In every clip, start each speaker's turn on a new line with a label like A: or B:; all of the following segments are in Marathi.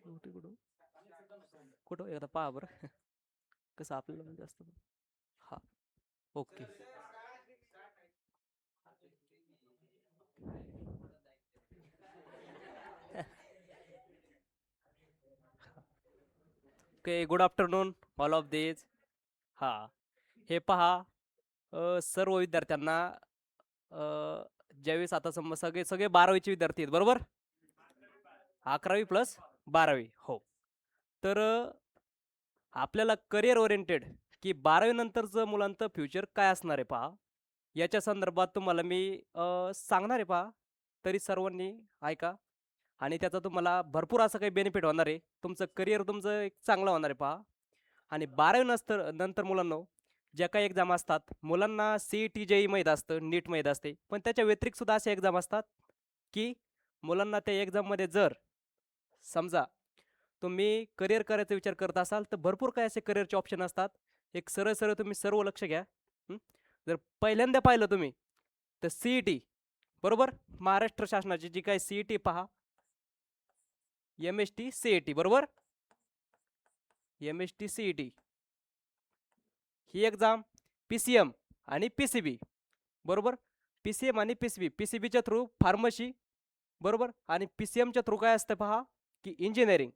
A: कुठं कुठं एकदा पहा बरं. कसं आपल्याला म्हणजे असतं. हा, okay. Okay, good afternoon all of these. हा, हे पहा, सर्व विद्यार्थ्यांना अ, ज्यावेळेस आता समज सगळे सगळे 12वीचे विद्यार्थी आहेत बरोबर. 11वी प्लस 12वी, हो. तर आपल्याला करिअर ओरिएंटेड की 12वी नंतरचं मुलांचं फ्युचर काय असणार आहे पहा, याच्या संदर्भात तुम्हाला मी सांगणार आहे पहा. तरी सर्वांनी ऐका आणि त्याचा तुम्हाला भरपूर असं काही बेनिफिट होणार आहे. तुमचं करिअर तुमचं एक चांगलं होणार आहे पहा. आणि 12वी नंतर मुलांनो, ज्या काही एक्झाम असतात मुलांना, सी ई टी जे ई माहीत असतं, नीट माहीत असते, पण त्याच्या व्यतिरिक्त सुद्धा असे एक्झाम असतात की मुलांना त्या एक्झाममध्ये जर समजा तुम्ही करिअर करायचा विचार करत असाल तर भरपूर काय असे करिअरचे ऑप्शन असतात. एक सरळ सरळ तुम्ही सर्व लक्ष घ्या. हं? जर पहिल्यांदा पाहिलं तुम्ही तर सी ई टी, बरोबर, महाराष्ट्र शासनाची जी काही सी ई टी पहा, M S T C E T, बरोबर, M S T C E T ही एक्झाम, पी सी एम आणि पी सी बी, बरोबर. पी सी एम आणि P C B, P C बीच्या थ्रू फार्मसी, बरोबर, आणि पी सी एमच्या थ्रू काय असतं पहा की इंजिनिअरिंग.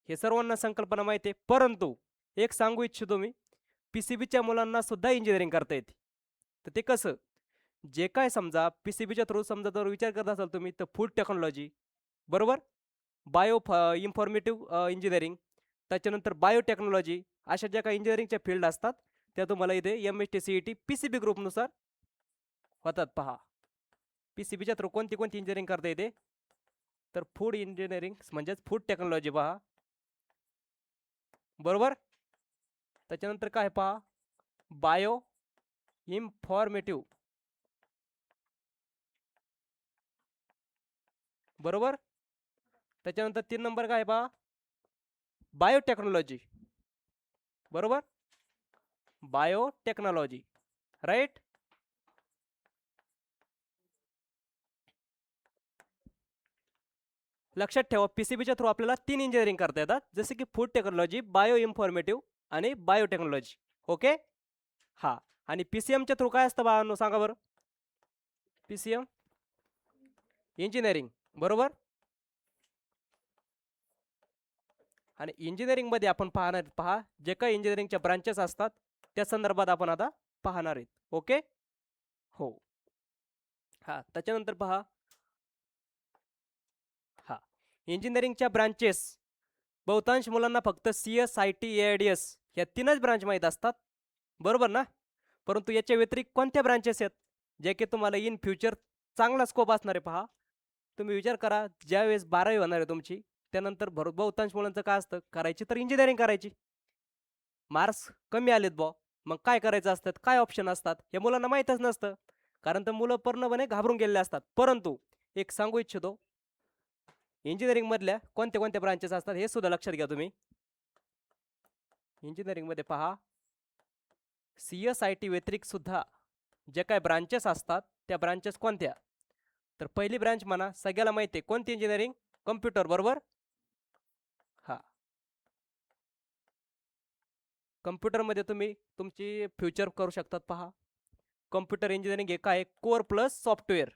A: हे सर्वांना संकल्पना माहिती आहे, परंतु एक सांगू इच्छितो मी, पी सी बीच्या मुलांना सुद्धा इंजिनिअरिंग करता येते. तर ते कसं, जे काय समजा पी सी बीच्या थ्रू समजा जर विचार करत असाल तुम्ही तर फूड टेक्नॉलॉजी, बरोबर, बायो इन्फॉर्मेटिव्ह इंजिनिअरिंग, त्याच्यानंतर बायोटेक्नॉलॉजी, अशा ज्या काही इंजिनिअरिंगच्या फील्ड असतात त्या तुम्हाला इथे M S T C E T P C B ग्रुपनुसार होतात पहा. पी सी बीच्या थ्रू कोणती कोणती इंजिनिअरिंग करता येते तर फूड इंजिनिअरिंग म्हणजेच फूड टेक्नॉलॉजी पहा, बरोबर. त्याच्यानंतर काय पहा, बायो इन्फॉर्मेटिव्ह, बरोबर. त्याच्यानंतर 3 नंबर काय पहा, बायोटेक्नॉलॉजी, बरोबर, बायोटेक्नॉलॉजी, राईट. लक्षात ठेवा, पीसीबीच्या थ्रू आपल्याला 3 इंजिनिअरिंग करता येतात, जसे की फूड टेक्नॉलॉजी, बायो इन्फॉर्मेटिव्ह आणि बायोटेक्नॉलॉजी. ओके. हा, आणि पीसीएमच्या थ्रू काय असतं बाळांनो सांगा बरं. पीसीएम इंजिनिअरिंग, बरोबर. आणि इंजिनिअरिंगमध्ये आपण पाहणार पहा, जे काही इंजिनिअरिंगच्या ब्रांचेस असतात त्या संदर्भात आपण आता पाहणार आहेत. ओके, हो. हा, त्याच्यानंतर पहा, हा, इंजिनिअरिंगच्या ब्रांचेस बहुतांश मुलांना फक्त C S, I T, A I D S या 3च ब्रांच माहीत असतात, बरोबर ना. परंतु याच्या व्यतिरिक्त कोणत्या ब्रांचेस आहेत जे की तुम्हाला इन फ्युचर चांगला स्कोप असणार आहे पहा. तुम्ही विचार करा, ज्यावेळेस 12वी होणार आहे तुमची, त्यानंतर बहुतांश मुलांचं काय असतं, करायची तर इंजिनिअरिंग करायची, मार्क्स कमी आलेत बॉ, मग काय करायचं असतात, काय ऑप्शन असतात हे मुलांना माहीतच नसतं. कारण तर मुलं पूर्णपणे घाबरून गेलेले असतात. परंतु एक सांगू इच्छितो, इंजिनिअरिंग मधल्या कोणत्या कोणत्या ब्रांचेस असतात हे सुद्धा लक्षात घ्या तुम्ही. इंजिनिअरिंग मध्ये पहा, सी एस आय टी व्यतिरिक्त सुद्धा जे काय ब्रांचेस असतात त्या ब्रांचेस कोणत्या, तर पहिली ब्रांच म्हणा सगळ्याला माहिती आहे कोणती, इंजिनिअरिंग कम्प्युटर, बरोबर. हा, कम्प्युटरमध्ये तुम्ही तुमची फ्युचर करू शकतात पहा. कम्प्युटर इंजिनिअरिंग एक आहे core plus software,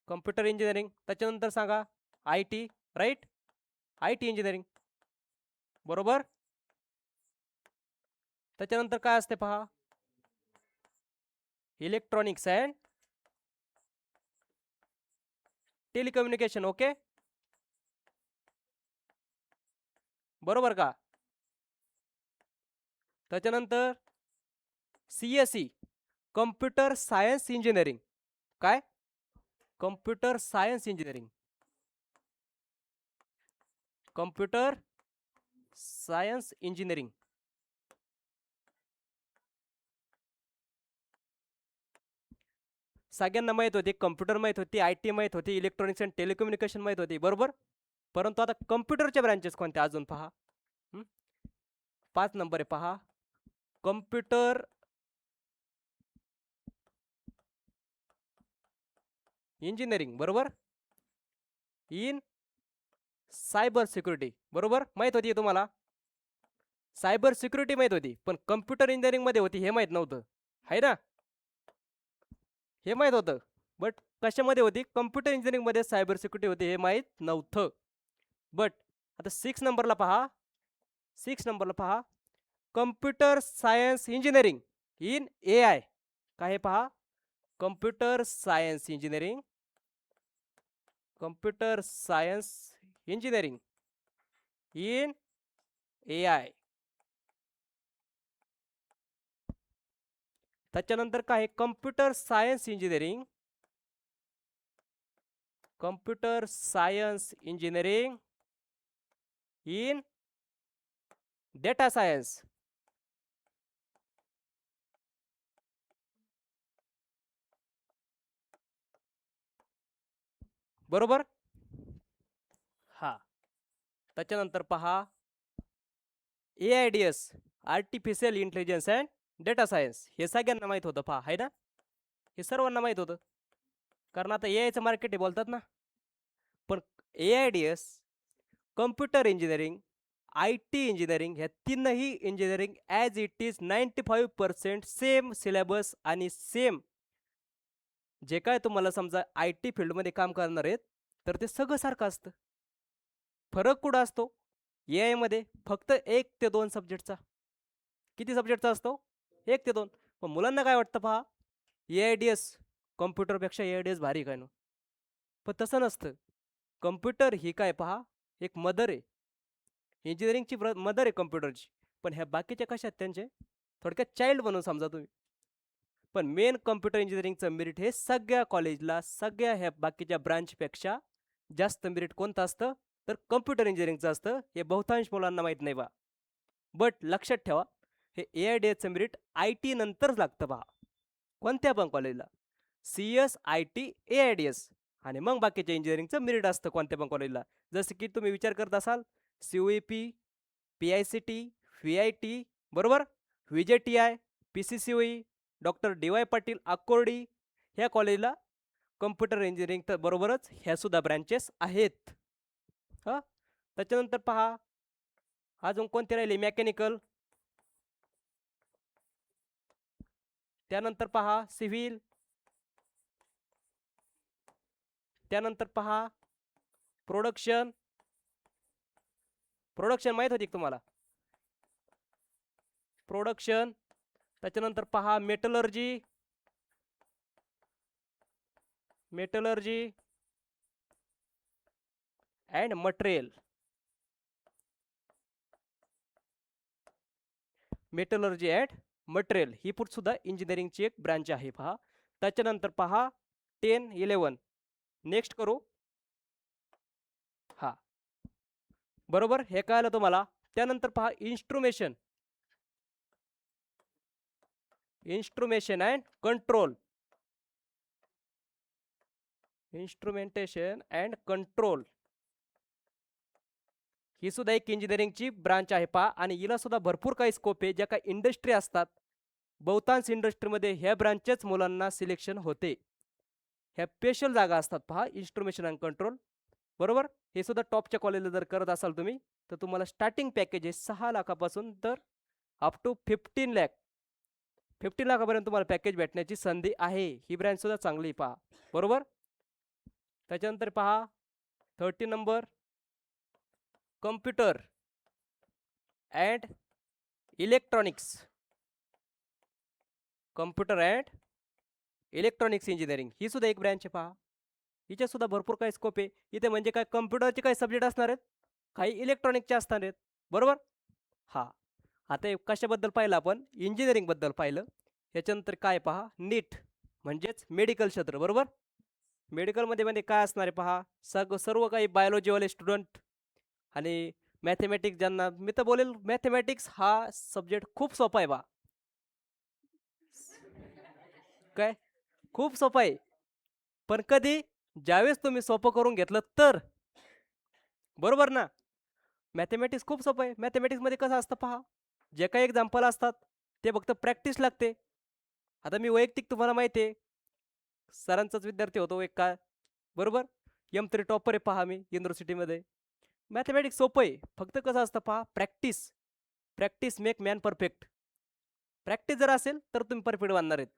A: computer engineering. त्याच्यानंतर सांगा I T, right, I T engineering, बरोबर. त्याच्यानंतर काय असते पहा, इलेक्ट्रॉनिक्स अँड टेलिकम्युनिकेशन. ओके, बरोबर का. त्याच्यानंतर C S C, computer science engineering, काय, computer science engineering, computer science engineering. सगळ्यांना माहित होती, कम्प्युटर माहित होती, आय टी माहित होती, इलेक्ट्रॉनिक्स अँड टेलिकम्युनिकेशन माहित होती, बरोबर. परंतु आता कम्प्युटरच्या ब्रांचेस कोणत्या अजून पहा. 5 नंबर आहे पहा, कम्प्युटर इंजिनिअरिंग, बरोबर, इन सायबर सिक्युरिटी, बरोबर माहित होती तुम्हाला. सायबर सिक्युरिटी माहित होती, पण कम्प्युटर इंजिनिअरिंग मध्ये होती हे माहित नव्हतं, आहे ना. हे माहित होतं, बट कशामध्ये होती, कम्प्युटर इंजिनिअरिंग मध्ये सायबर सिक्युरिटी होती हे माहित नव्हतं. बट आता 6 नंबरला पहा, 6 नंबरला पहा, computer science engineering in A I. काय हे पहा, computer science engineering, computer science engineering in A I. त्याच्यानंतर काय, computer science engineering, computer science engineering in data science. बरोबर. हा, त्याच्यानंतर पहा, AIDS, artificial intelligence and data science. हे सगळ्यांना माहित होतं पहा, आहे ना. हे सर्वांना माहित होतं, कारण आता AIचं मार्केट आहे बोलतात ना. पण AIDS, computer engineering, IT engineering, ह्या तीनही engineering as it is 95% same syllabus आणि सेम जे काय तुम्हाला समजा IT फील्डमध्ये काम करणार आहेत तर ते सगळं सारखं असतं. फरक कुठं असतो, AI मध्ये फक्त 1 ते 2 सब्जेक्टचा. किती सब्जेक्टचा असतो, 1 ते 2. पण मुलांना काय वाटतं पहा, AIDS कम्प्युटरपेक्षा AIDS भारी काय ना. पण तसं नसतं. कम्प्युटर ही काय पहा, एक मदर आहे, इंजिनिअरिंगची मदर आहे कम्प्युटरची. पण ह्या बाकीच्या कशात त्यांचे थोडक्यात चाइल्ड म्हणून समजा तुम्ही. पण मेन कम्प्युटर इंजिनिअरिंगचं मेरिट हे सगळ्या कॉलेजला, सगळ्या ह्या बाकीच्या ब्रांचपेक्षा जास्त मेरिट कोणतं असतं, तर कम्प्युटर इंजिनिअरिंगचं असतं. हे बहुतांश मुलांना माहीत नाही बा. बट लक्षात ठेवा, हे AIDSचं मेरिट IT नंतरच लागतं पहा, कोणत्या पण कॉलेजला. CS, IT, AIDS आणि मग बाकीच्या इंजिनिअरिंगचं मेरिट असतं कोणत्या पण कॉलेजला. जसं की तुम्ही विचार करत असाल, COEP, PICT, VIT, बरोबर, VJTI, PCCOE, doctor DY Patil Akurdi, ह्या कॉलेजला कम्प्युटर इंजिनिअरिंग तर बरोबरच ह्या सुद्धा ब्रँचेस आहेत. हां, त्याच्यानंतर पहा, अजून कोणते राहिले, मेकॅनिकल, त्यानंतर पहा सिव्हिल, त्यानंतर पहा प्रोडक्शन. प्रोडक्शन माहीत होती तुम्हाला, प्रोडक्शन. त्याच्यानंतर पहा metallurgy, metallurgy and material. Metallurgy and material ही सुद्धा इंजिनिअरिंगची एक ब्रांच आहे पहा. त्याच्यानंतर पहा 10, 11 नेक्स्ट करू. हा, बरोबर, हे कळलं तुम्हाला. त्यानंतर पहा instrumentation, instrumentation and control, instrumentation and control ही सुद्धा एक इंजिनिअरिंगची ब्रांच आहे पहा. आणि हिला सुद्धा भरपूर काही स्कोप आहे. ज्या काही इंडस्ट्री असतात, बहुतांश इंडस्ट्रीमध्ये ह्या ब्रांचेच मुलांना सिलेक्शन होते. ह्या स्पेशल जागा असतात पहा, इन्स्ट्रुमेशन अँड कंट्रोल, बरोबर. हे सुद्धा टॉपच्या कॉलेजला जर करत असाल तुम्ही, तर तुम्हाला स्टार्टिंग पॅकेज आहे 6 लाखापासून तर अप टू 15 लाख, 15 लाखापर्यंत तुम्हाला पॅकेज भेटण्याची संधी आहे. ही ब्रँच सुद्धा चांगली पहा, बरोबर. त्याच्यानंतर पहा 13 number, computer and electronics, computer and electronics engineering ही सुद्धा एक ब्रँच आहे पहा. हिच्यात सुद्धा भरपूर काही स्कोप आहे. इथे म्हणजे काय, कम्प्युटरचे काही सब्जेक्ट असणार आहेत, काही इलेक्ट्रॉनिकचे असणार आहेत, बरोबर. हा, आता कशाबद्दल पाहिलं आपण, इंजिनिअरिंगबद्दल पाहिलं. याच्यानंतर काय पहा, नीट म्हणजेच मेडिकल क्षेत्र, बरोबर. मेडिकलमध्ये म्हणजे काय असणार आहे पहा, सर्व काही बायोलॉजीवाले स्टुडंट आणि मॅथमॅटिक्स, ज्यांना मी तर बोलेल मॅथमॅटिक्स हा सब्जेक्ट खूप सोपा आहे बा. काय, खूप सोपा आहे. पण कधी, ज्यावेळेस तुम्ही सोपं करून घेतलं तर, बरोबर ना. मॅथमॅटिक्स खूप सोपं आहे. मॅथमॅटिक्समध्ये कसं असतं पहा, जे काही एक्झाम्पल असतात ते फक्त प्रॅक्टिस लागते. आता मी वैयक्तिक तुम्हाला माहिती आहे, सरांचाच विद्यार्थी होतो एक काळ, बरोबर. M3 टॉपर आहे पहा मी युनिव्हर्सिटीमध्ये. मॅथमॅटिक्स सोपं आहे, फक्त कसं असतं पहा, practice. Practice make man perfect. Practice जर असेल तर तुम्ही परफेक्ट बनणार आहेत.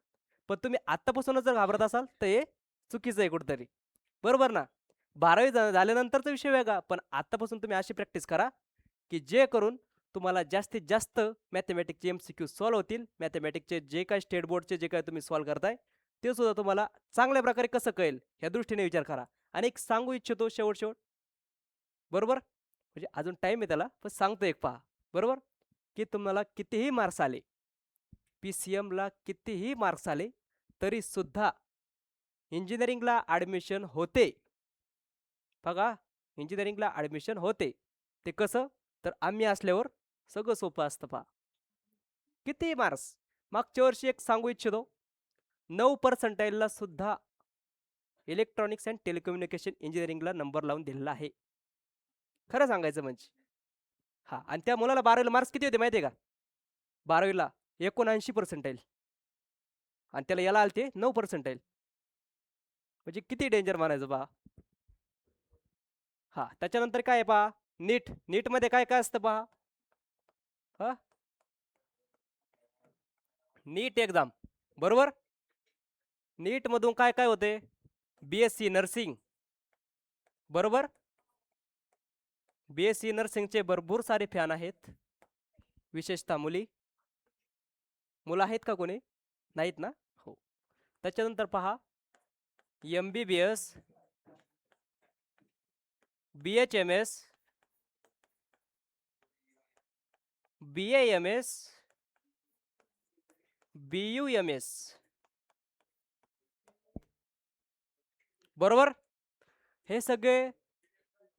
A: पण तुम्ही आत्तापासूनच जर घाबरत असाल तर हे चुकीचं आहे कुठेतरी. बरोबर ना? 12वी झाल्यानंतरचा विषय वेगळा, पण आत्तापासून तुम्ही अशी प्रॅक्टिस करा की जे करून तुम्हाला जास्तीत जास्त मॅथमॅटिक्सचे MCQ सॉल्व्ह होतील. मॅथमॅटिक्सचे जे काही स्टेट बोर्डचे जे काही तुम्ही सॉल्व्ह करताय ते सुद्धा तुम्हाला चांगल्या प्रकारे कसं कळेल ह्या दृष्टीने विचार करा. आणि एक सांगू इच्छितो शेवट, बरोबर? म्हणजे अजून टाईम आहे त्याला, पण सांगतो एक पहा, बरोबर? की तुम्हाला कितीही मार्क्स आले, PCMला कितीही मार्क्स आले तरी सुद्धा इंजिनिअरिंगला ॲडमिशन होते. बघा, इंजिनिअरिंगला ॲडमिशन होते. ते कसं? तर आम्ही असल्यावर सगळं सोपं असतं पहा. किती मार्क्स? मागच्या वर्षी एक सांगू इच्छितो, 9% सुद्धा इलेक्ट्रॉनिक्स अँड टेलिकम्युनिकेशन इंजिनिअरिंगला नंबर लावून दिलेला आहे. खरं सांगायचं म्हणजे. हां, आणि त्या मुलाला 12वीला मार्क्स किती होते माहिती आहे का? 12वीला 79% आणि त्याला याला आलते 9%. म्हणजे किती डेंजर म्हणायचं पहा. हां, त्याच्यानंतर काय आहे पहा, नीट. नीटमध्ये काय काय असतं पहा. हां, नीट एक्झाम, बरोबर? नीटमधून काय काय होते? BSc नर्सिंग, बरोबर? BSc नर्सिंगचे भरपूर सारे फॅन आहेत, विशेषतः मुली. मुलं आहेत का कोणी? नाहीत ना? हो. त्याच्यानंतर पहा, MBBS, BHMS, BAMS, BUMS, बरोबर? हे सगळे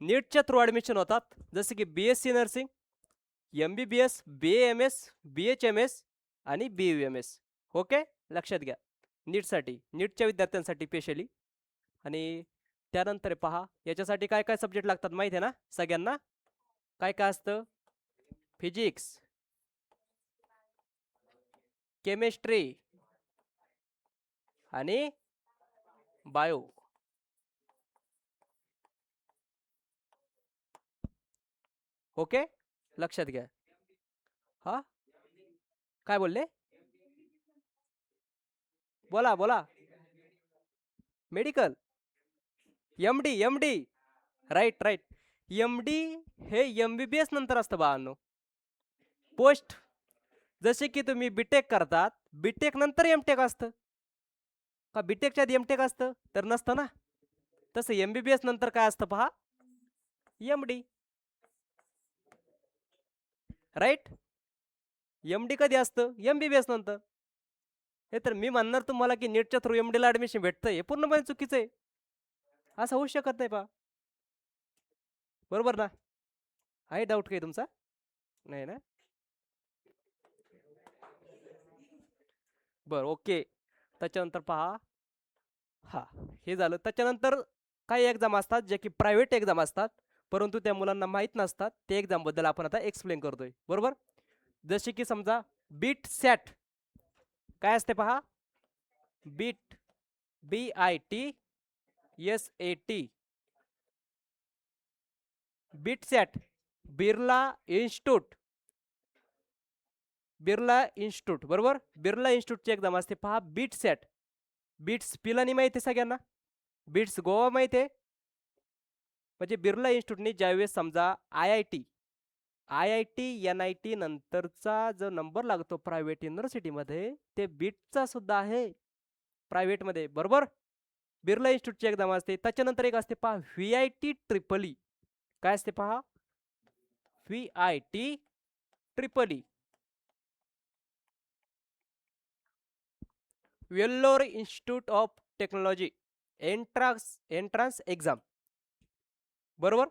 A: नीटच्या थ्रू ॲडमिशन होतात. जसे की BSc nursing, MBBS, BAMS, BHMS आणि BUMS. ओके, लक्षात घ्या. नीटसाठी, नीटच्या विद्यार्थ्यांसाठी स्पेशली. आणि त्यानंतर पहा, याच्यासाठी काय काय सब्जेक्ट लागतात माहिती आहे ना सगळ्यांना? काय काय असतं? फिजिक्स, केमिस्ट्री आणि बायो. ओके, लक्षात घ्या. हा, काय बोलले? बोला बोला. Medical, MD. Right right. MD हे MBBS नंतर असतं बाळांनो. पोस्ट, जसे की तुम्ही बीटेक करतात, बीटेक नंतर एमटेक असतं का? बीटेकच्या आधी एमटेक असतं तर नसतं ना. तसं MBBS नंतर काय असतं पहा, MD. राईट. MD कधी असतं? MBBS नंतर. हे तर मी म्हणणार तुम्हाला की नीटच्या थ्रू MDला ॲडमिशन भेटतं, हे पूर्णपणे चुकीचं आहे. असं होऊ शकत नाही पहा, बरोबर ना? आहे डाऊट काही तुमचा? नाही ना? बरं, ओके. त्याच्यानंतर पहा, हां, हे झालं. त्याच्यानंतर काही एक्झाम असतात जे की प्रायव्हेट एक्झाम असतात, परंतु त्या मुलांना माहीत नसतात. ते एक्झामबद्दल आपण आता एक्सप्लेन करतोय, बरोबर? जसे की समजा बीट सॅट. काय असते पहा? बीट, BITSAT, बीट सॅट, बिर्ला इन्स्टिट्यूट. बिर्ला इन्स्टिट्यूट, बरोबर? बिर्ला इन्स्टिट्यूटची एक्झाम असते पहा, बीट सॅट. बीट्स पिलानी माहिती आहे सगळ्यांना? बीट्स गोवा माहिती आहे? म्हणजे बिर्ला इन्स्टिट्यूटने ज्यावेळेस समजा IIT NIT नंतरचा जो नंबर लागतो प्रायव्हेट युनिव्हर्सिटीमध्ये, ते बीटचा सुद्धा आहे प्रायव्हेटमध्ये, बरोबर? बिर्ला इन्स्टिट्यूटची एक्झाम असते. त्याच्यानंतर एक असते पहा, VIT ट्रिपल ई. काय असते पहा? VIT triple E, Vellore institute of technology. Entrance exam, बरोबर?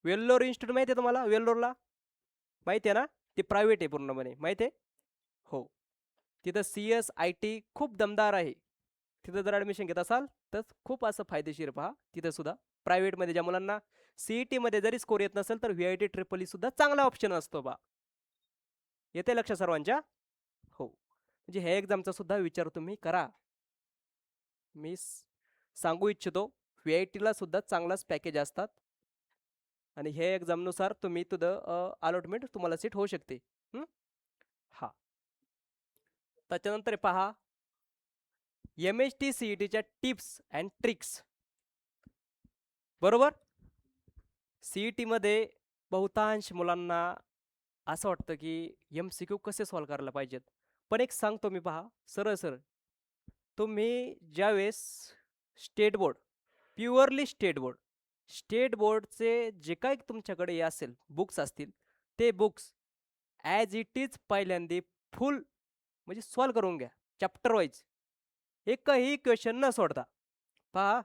A: वेल्लोर इन्स्टिट्यूट माहिती आहे तुम्हाला? वेल्लोरला माहिती आहे ना? ते प्रायव्हेट आहे पूर्णपणे, माहिती आहे? हो. तिथं CS IT खूप दमदार आहे. तिथं जर ॲडमिशन घेत असाल तर खूप असं फायदेशीर पहा. तिथं सुद्धा प्रायव्हेटमध्ये ज्या मुलांना CETमध्ये जरी स्कोर येत नसेल तर VIT ट्रिपल ई सुद्धा चांगला ऑप्शन असतो बा. येते लक्ष सर्वांच्या? हो. म्हणजे ह्या एक्झामचा सुद्धा विचार तुम्ही करा. मी सांगू इच्छितो, VITला सुद्धा चांगलाच पॅकेज असतात. आणि हे एक्झामनुसार तुम्ही तुझं अलॉटमेंट तुम्हाला सीट होऊ शकते. हा, त्याच्यानंतर पहा MHT CETच्या टिप्स अँड ट्रिक्स. बरोबर. CET मध्ये बहुतांश मुलांना असं वाटतं की MCQ कसे सॉल्व करायला पाहिजेत. पण एक सांगतो मी, पहा सरळ सरळ, तुम्ही ज्यावेळेस स्टेट बोर्ड, प्युअरली स्टेट बोर्डचे जे काही तुमच्याकडे असेल बुक्स असतील, ते बुक्स ॲज इट इज पहिल्यांदा फुल म्हणजे सॉल्व करून घ्या, चॅप्टर वाईज. एकही क्वेश्चन न सोडता. पहा,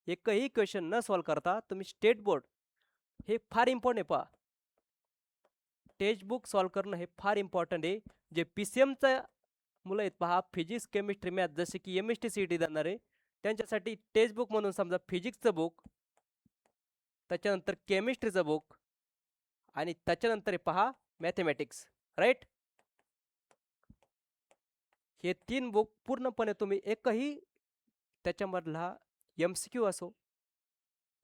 A: एकही क्वेश्चन न सॉल्व करता तुम्ही स्टेट बोर्ड, हे फार इम्पॉर्टंट आहे. पहा, टेक्स्ट बुक सॉल्व करणं हे फार इम्पॉर्टंट आहे. जे PCMचं मुलं आहेत, पहा फिजिक्स, केमिस्ट्री, मॅथ, जसे की MHT CET देणार आहे, त्यांच्यासाठी टेक्स्ट बुक म्हणून समजा फिजिक्सचं बुक, त्याच्यानंतर केमिस्ट्रीचं बुक, आणि त्याच्यानंतर पहा मॅथमॅटिक्स. राईट. हे 3 बुक पूर्णपणे तुम्ही एकही त्याच्यामधला MCQ असो,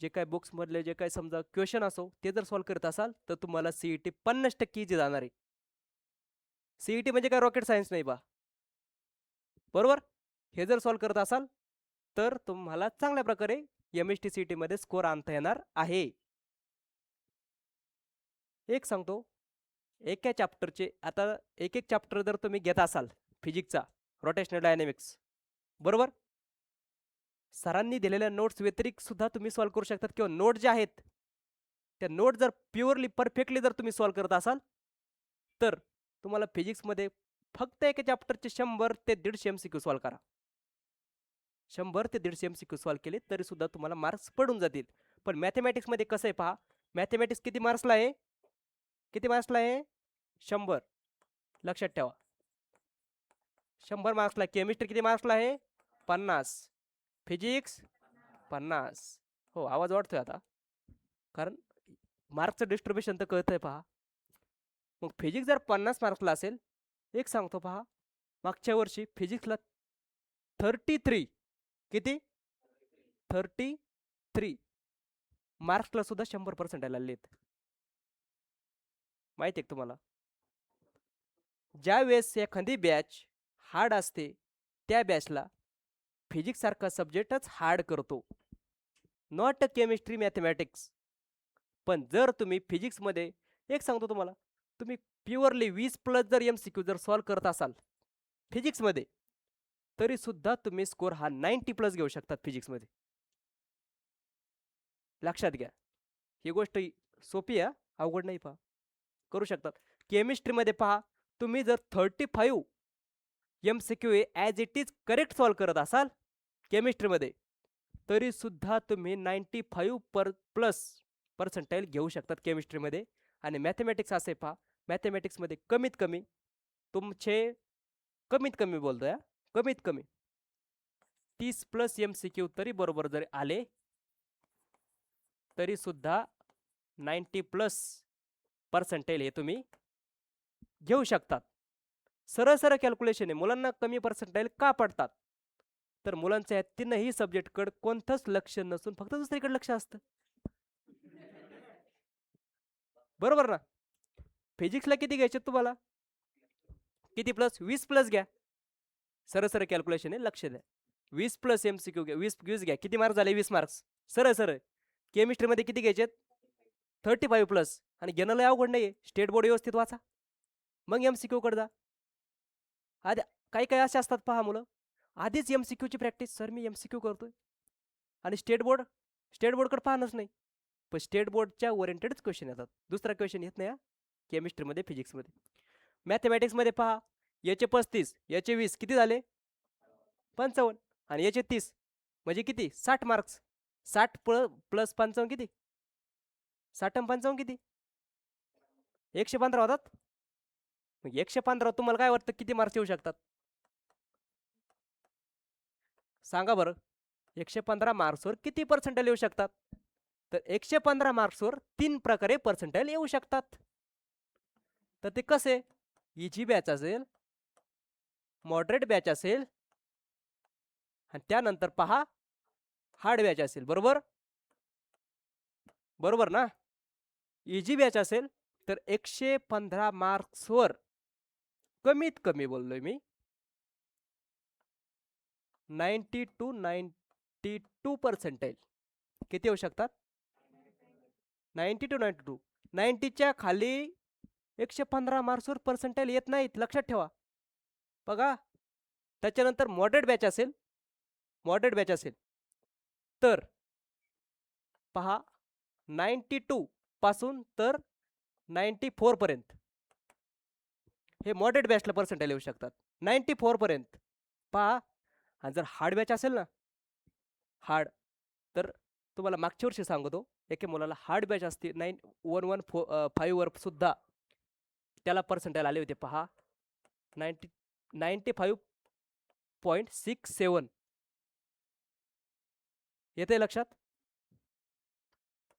A: जे काय बुक्समधले जे काय समजा क्वेश्चन असो, ते जर सॉल्व करत असाल तर तुम्हाला CET 50% इझी जाणार आहे. CET म्हणजे काय रॉकेट सायन्स नाही बा. बरोबर. हे जर सॉल्व करत असाल तर तुम्हाला चांगल्या प्रकारे MHT CET मध्ये स्कोर आणता येणार आहे. एक सांगतो, एका चॅप्टरचे आता एक चॅप्टर जर तुम्ही घेत असाल फिजिक्सचा, रोटेशनल डायनेमिक्स, बरोबर, सरांनी दिलेल्या नोट्स व्यतिरिक्त सुद्धा तुम्ही सॉल्व करू शकतात, किंवा नोट जे आहेत त्या नोट जर प्युअरली परफेक्टली जर तुम्ही सॉल्व करत असाल तर तुम्हाला फिजिक्समध्ये फक्त एका चॅप्टरचे 100 ते 150 MCQ सॉल्व करा. 100 ते 150 MCQ सॉल्व केले तरी सुद्धा तुम्हाला मार्क्स पडून जातील. पण मॅथमॅटिक्समध्ये कसं आहे पहा, मॅथमॅटिक्स किती मार्क्सला आहे? किती मार्क्सला आहे? 100. लक्षात ठेवा, 100 मार्क्सला. केमिस्ट्री किती मार्क्सला आहे? 50. फिजिक्स 50. हो, आवाज वाढतोय आता, कारण मार्क्सचं डिस्ट्रीब्युशन तर कळतंय. पहा, मग फिजिक्स जर 50 मार्क्सला असेल, एक सांगतो पहा, मागच्या वर्षी फिजिक्सला 33, किती 33 मार्क्सला सुद्धा 100% आलेत. माहिती आहे तुम्हाला? ज्या वेळेस एखादी बॅच हार्ड असते त्या बॅचला फिजिक्स सारखा सब्जेक्टच हार्ड करतो, नॉट केमिस्ट्री, मॅथमॅटिक्स. पण जर तुम्ही फिजिक्समध्ये, एक सांगतो तुम्हाला, तुम्ही प्युअरली 20+ जर MCQ जर सॉल्व करत असाल फिजिक्समध्ये, तरी सुद्धा तुम्ही स्कोर हा 90+ घेऊ शकतात फिजिक्समध्ये. लक्षात घ्या, ही गोष्ट सोपी आहे, अवघड नाही. पहा, करू शकतात. केमिस्ट्रीमध्ये पहा, तुम्ही जर 35 MCQ as it is correct solve करत असाल केमिस्ट्रीमध्ये, तरी सुद्धा तुम्ही 95+ घेऊ शकतात केमिस्ट्रीमध्ये. आणि मॅथमॅटिक्स असे पहा, मॅथमॅटिक्समध्ये कमीत कमी तुमचे, कमीत कमी बोलतोय, कमीत कमी 30+ MCQ तरी बरोबर जर आले तरी सुद्धा 90+ हे तुम्ही घेऊ शकतात. सरळ सरळ कॅल्क्युलेशन आहे. मुलांना कमी पर्सेंटाईल का पडतात? तर मुलांच्या या 3ही सब्जेक्टकडे कोणतंच लक्ष नसून फक्त दुसरीकडे लक्ष असतं. बरोबर ना? फिजिक्सला किती घ्यायचे तुम्हाला? किती प्लस? 20+ घ्या. सरळ सरळ कॅल्क्युलेशन आहे, लक्ष द्या. 20+ MCQ घ्या, 20 घ्या. किती मार्क्स झाले? 20 मार्क्स. सरळ सरळ. केमिस्ट्रीमध्ये किती घ्यायचे? 35+. आणि घेणं लय अवघड नाही, स्टेट बोर्ड व्यवस्थित वाचा, मग MCQ कडे जा. आधी काही काही असे असतात पहा, मुलं आधीच MCQची प्रॅक्टिस, सर मी MCQ करतोय, आणि स्टेट बोर्डकडे पाहणंच नाही. पण स्टेट बोर्डच्या ओरिएंटेडच क्वेश्चन येतात, दुसरा क्वेश्चन येत नाही. केमिस्ट्रीमध्ये, फिजिक्समध्ये. मॅथमॅटिक्समध्ये पहा, याचे 35, याचे 20, किती झाले? 55. आणि याचे 30, म्हणजे किती? 60 मार्क्स. 60 + 55 किती? 60 आणि 55 किती? 115 होतात. मग 115 तुम्हाला काय वाटतं किती मार्क्स येऊ शकतात? सांगा बरं. 115 मार्क्सवर किती पर्सेंटाईल येऊ शकतात? तर 115 मार्क्सवर 3 प्रकारे पर्सेंटाईल येऊ शकतात. तर ते कसे? इझी बॅच असेल, मॉडरेट बॅच असेल, आणि त्यानंतर पहा हार्ड बॅच असेल. बरोबर? बरोबर ना? इजी बॅच असेल तर 115 मार्क्सवर कमीत कमी बोललोय मी 90 टू 92% किती येऊ शकतात 90 टू 92 90च्या खाली 115 मार्क्सवर पर्सेंटाईल येत नाहीत लक्षात ठेवा बघा त्याच्यानंतर मॉडरेट बॅच असेल तर पहा 92 पासून तर 94 पर्यंत हे मॉडरेट बॅचला पर्सेंटाईल येऊ शकतात 94 पर्यंत पहा आणि जर हार्ड बॅच असेल ना हार्ड तर तुम्हाला मागच्या वर्षी सांगतो एके मुलाला हार्ड बॅच असते 9115 वर सुद्धा त्याला पर्सेंटाईल आले होते पहा 95.67 येते लक्षात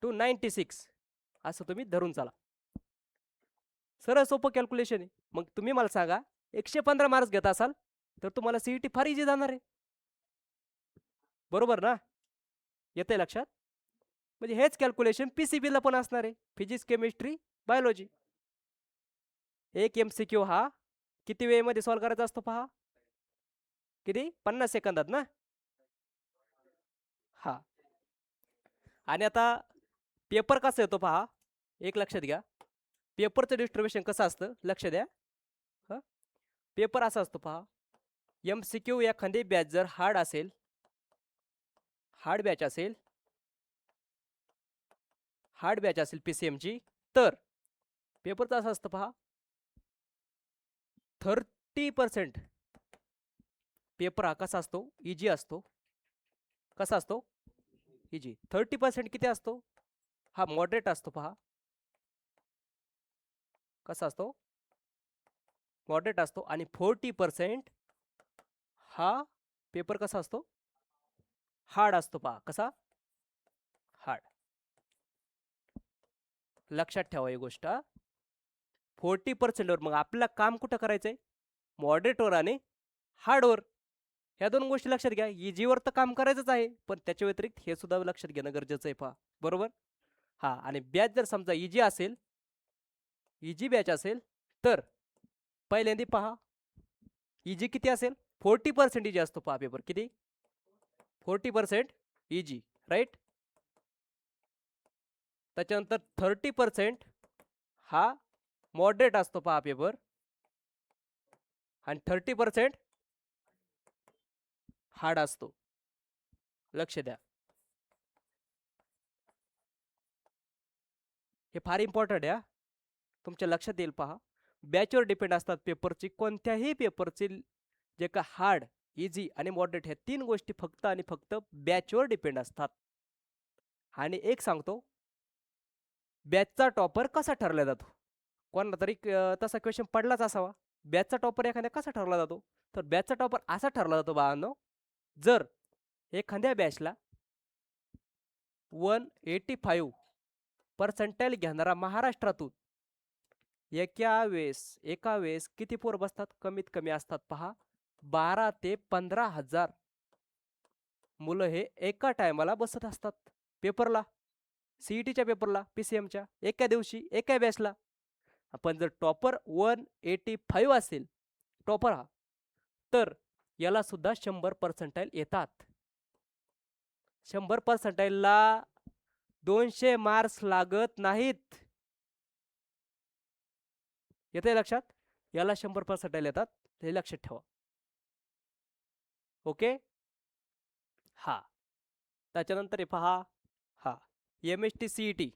A: टू 96 असं तुम्ही धरून चाला सरळ सोपं कॅल्क्युलेशन आहे मग तुम्ही मला सांगा 115 मार्क्स घेत असाल तर तुम्हाला सीईटी फार इझी जाणार आहे बरोबर ना येते लक्षात म्हणजे हेच कॅल्क्युलेशन पीसीबीला पण असणार आहे फिजिक्स केमिस्ट्री बायोलॉजी एक MCQ हा किती वेळेमध्ये सॉल्व्ह करायचा असतो पहा किती 50 सेकंदात ना हा आणि आता पेपर कसा येतो पहा एक लक्षात घ्या पेपरचं डिस्ट्रीब्युशन कसं असतं लक्ष द्या हा पेपर असा असतो पहा MCQ एखादी बॅच जर हार्ड बॅच असेल PCMची तर पेपरचा असं असतं पहा 30% पेपर हा कसा असतो इजी असतो कसा असतो इजी 30% किती असतो हा मॉडरेट असतो पहा कसा असतो मॉडरेट असतो आणि 40% हा पेपर कसा असतो हार्ड असतो पहा कसा हार्ड लक्षात ठेवा ही गोष्ट 40% वर मग आपल्याला काम कुठं करायचंय मॉडरेटवर आणि हार्डवर ह्या दोन गोष्टी लक्षात घ्या इजीवर तर काम करायचंच आहे पण त्याच्या व्यतिरिक्त हे सुद्धा लक्षात घेणं गरजेचं आहे पहा बरोबर हा आणि बॅच जर समजा इजी बॅच असेल तर पहिल्यांदा पहा इजी किती असेल 40% इजी असतो पहा पेपर किती 40% इजी राईट त्याच्यानंतर 30% हा मॉडरेट असतो पहा पेपर आणि 30% हार्ड असतो लक्ष द्या हे फार इम्पॉर्टंट आहे तुमच्या लक्षात येईल पहा बॅचवर डिपेंड असतात पेपरची कोणत्याही पेपरची जे का हार्ड इझी आणि मॉडरेट ह्या तीन गोष्टी फक्त आणि फक्त बॅचवर डिपेंड असतात आणि एक सांगतो बॅचचा टॉपर कसा ठरला जातो कोणाला तरी तसा क्वेश्चन पडलाच असावा बॅचचा टॉपर एखाद्या कसा ठरला जातो तर बॅचचा टॉपर असा ठरला जातो बाळांनो जर एखाद्या बॅचला 185% घेणारा महाराष्ट्रातून एका वेळेस किती पोर बसतात कमीत कमी असतात पहा 12 ते 15 हजार मुलं हे एका टायमाला बसत असतात पेपरला सीईटीच्या पेपरला PCMच्या एका दिवशी एका बॅचला आपण जर टॉपर 185 असेल टॉपर हा तर याला सुद्धा 100% येतात 100%ला 200 मार्क्स लागत नाहीत येते लक्षात याला 100% येतात हे लक्षात ठेवा ओके हा त्याच्यानंतर पहा हा MST CET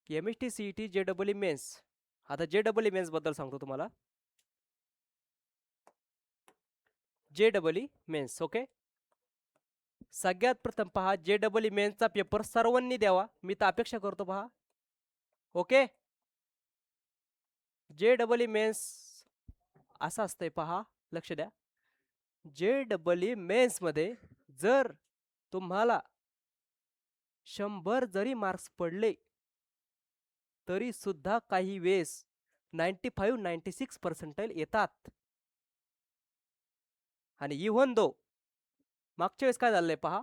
A: JEE मेन्स आता JEE मेन्स बद्दल सांगतो तुम्हाला JEE मेन्स ओके सगळ्यात प्रथम पहा JEE मेन्सचा पेपर सर्वांनी द्यावा मी तर अपेक्षा करतो पहा ओके JEE मेन्स असा असतंय पहा लक्ष द्या JEE मेन्स मध्ये जर तुम्हाला 100 जरी मार्क्स पडले तरी सुद्धा काही वेळेस 95-96% येतात आणि इव्हन दो मागच्या वेळेस काय झालंय पहा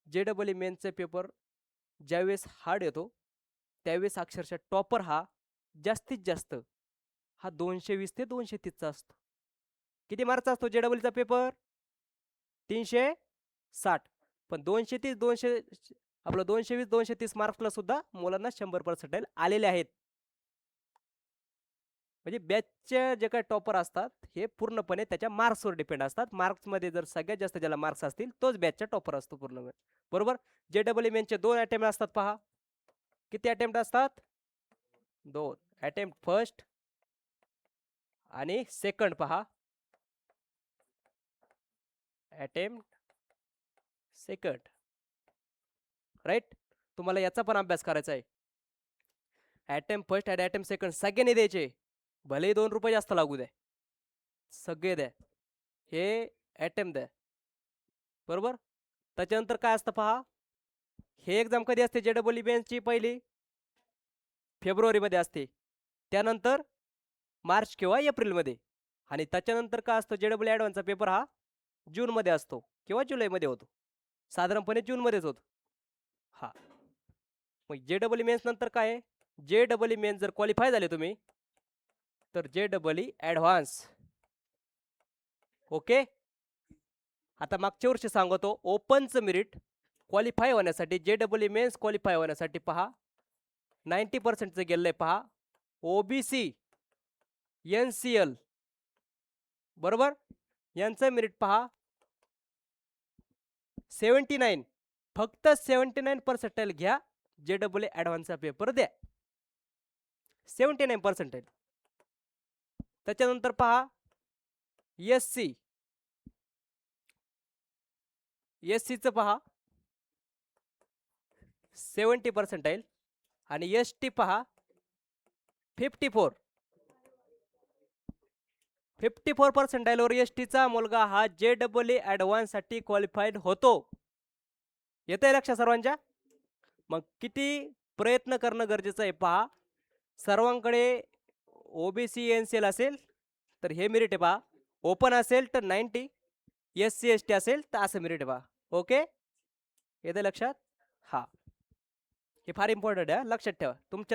A: JEE मेन्सचे पेपर ज्यावेळेस हार्ड येतो त्यावेळेस अक्षरशः टॉपर हा जास्तीत जास्त हा 220 ते 230चा असतो. किती मार्कचा असतो JEEचा पेपर? 360. पण 230 200 आपलं 220 230 मार्क्सला सुद्धा मुलांना 100% आलेले आहेत. म्हणजे बॅचचे जे काही टॉपर असतात हे पूर्णपणे त्याच्या मार्क्सवर डिपेंड असतात. मार्क्समध्ये जर सगळ्यात जास्त ज्याला मार्क्स असतील तोच बॅचचा टॉपर असतो पूर्णपणे. बरोबर. JEE मेनचे 2 अटेम्प्ट असतात पहा. किती अटेम्प्ट असतात? 2 अटेम्प्ट. फर्स्ट आणि सेकंड पहा. Attempt second. राईट. तुम्हाला याचा पण अभ्यास करायचा आहे. अटेम्प्ट फर्स्ट आणि अटेम्प्ट सेकंड सगळ्यांनी द्यायचे. भले 2 रुपये जास्त लागू द्या, सगळे द्या. हे अटेम्प्ट द्या. बरोबर. त्याच्यानंतर काय असतं पहा. हे एक्झाम कधी असते? JEE मेन्सची पहिली फेब्रुवारीमध्ये असते, त्यानंतर मार्च किंवा एप्रिलमध्ये. आणि त्याच्यानंतर काय असतं? JEE ॲडव्हान्सचा पेपर हा जूनमध्ये असतो किंवा जुलैमध्ये होतो. साधारणपणे जूनमध्येच होतो. हा. मग JEE मेन्स नंतर काय आहे? JEE मेन्स जर क्वालिफाय झाले तुम्ही तर JEE ॲडव्हान्स. ओके. आता मागच्या वर्षी सांगतो ओपनचं मेरिट क्वालिफाय होण्यासाठी JEE मेन्स क्वालिफाय होण्यासाठी पहा 90%चं गेलंय पहा. OBC NCL बरोबर यांचं मेरिट पहा 79. फक्त 79% घ्या. JEE ॲडव्हान्सचा पेपर द्या. 79%. त्याच्यानंतर पहा SC. SCचं पहा 70% आणि ST पहा 54. 54% वर STचा मुलगा हा JEE ॲडव्हान्ससाठी क्वालिफाईड होतो. येतंय लक्षात सर्वांच्या? मग किती प्रयत्न करणं गरजेचं आहे पहा. सर्वांकडे OBC NCL असेल तर हे मेरिट आहे पहा. ओपन असेल तर 90. SC ST असेल तर असं मेरिट आहे पहा. ओके. येतंय लक्षात? हा. हे फार इम्पॉर्टंट आहे, लक्षात ठेवा.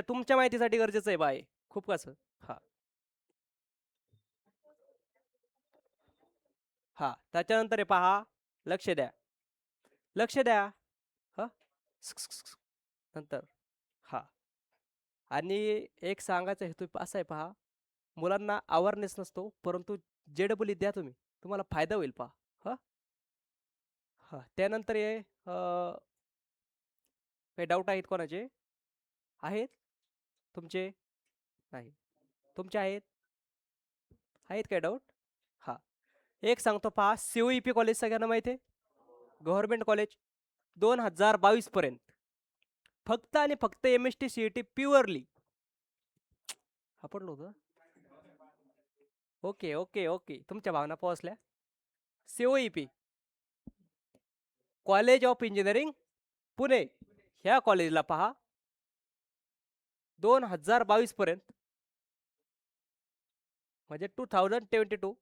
A: तुमच्या माहितीसाठी गरजेचं आहे बाय. खूप कसं. हा हा. त्याच्यानंतर हे पहा. लक्ष द्या. लक्ष द्या. हा. नंतर हा. आणि एक सांगायचा हेतू असा आहे पहा. मुलांना अवेअरनेस नसतो, परंतु JEE द्या तुम्ही, तुम्हाला फायदा होईल पहा. हा हा. त्यानंतर हे काही डाऊट आहेत कोणाचे? आहेत तुमचे? नाही. तुमचे आहेत? आहेत काय डाऊट? हा. एक सांगतो पहा. COEP कॉलेज सगळ्यांना माहिती आहे, गव्हर्नमेंट कॉलेज. 2022 पर्यंत फक्त आणि फक्त MST CET प्युअरली आपण होतं. Okay okay okay. तुमच्या भावना पोहोचल्या. COEP college of engineering Pune ह्या कॉलेजला पहा 2022 पर्यंत म्हणजे 2022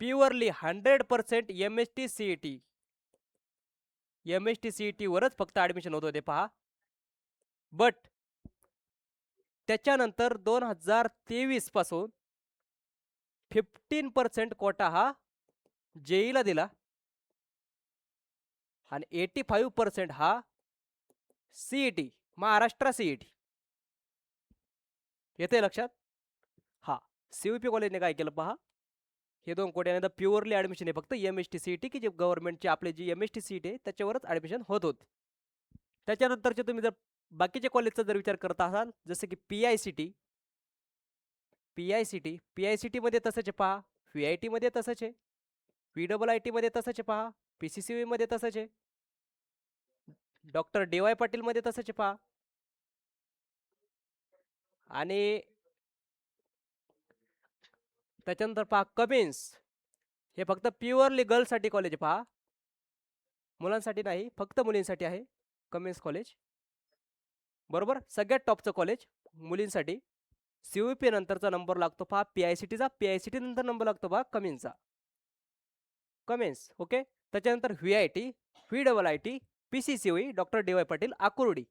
A: purely 100% MST CET. MST CET वरच फक्त ऍडमिशन होत होते पहा. बट त्याच्यानंतर 2023 पासून 15% कोटा हा JEE दिला आणि 85% हा CET महाराष्ट्र CET. येते लक्षात? हा. COEP कॉलेजने काय केलं पहा. हे 2 कोट्याने प्युअरली ऍडमिशन आहे फक्त MST CET की जे गव्हर्नमेंटचे आपले जी MST CET आहे त्याच्यावरच ऍडमिशन होत होते. त्याच्यानंतरचे तुम्ही जर बाकीच्या कॉलेजचा जर विचार करत असाल जसं की PICT मध्ये तसंच आहे पहा. VIT मध्ये तसंच आहे. PIIT मध्ये तसंच आहे पहा. PCCB मध्ये तसंच आहे. डॉक्टर DY पाटील मध्ये तसंच आहे पहा. आणि त्याच्यानंतर पहा कमिन्स हे फक्त प्युअरली गर्ल्ससाठी कॉलेज आहे पहा, मुलांसाठी नाही, फक्त मुलींसाठी आहे कमिन्स कॉलेज. बरोबर. सगळ्यात टॉपचं कॉलेज मुलींसाठी. COEP नंतरचा नंबर लागतो पहा PICTचा. PICT नंतर नंबर लागतो पहा कमिन्सचा. कमिन्स. ओके. त्याच्यानंतर VIT, VIIT, PCCOE, doctor DY Patil, Akurdi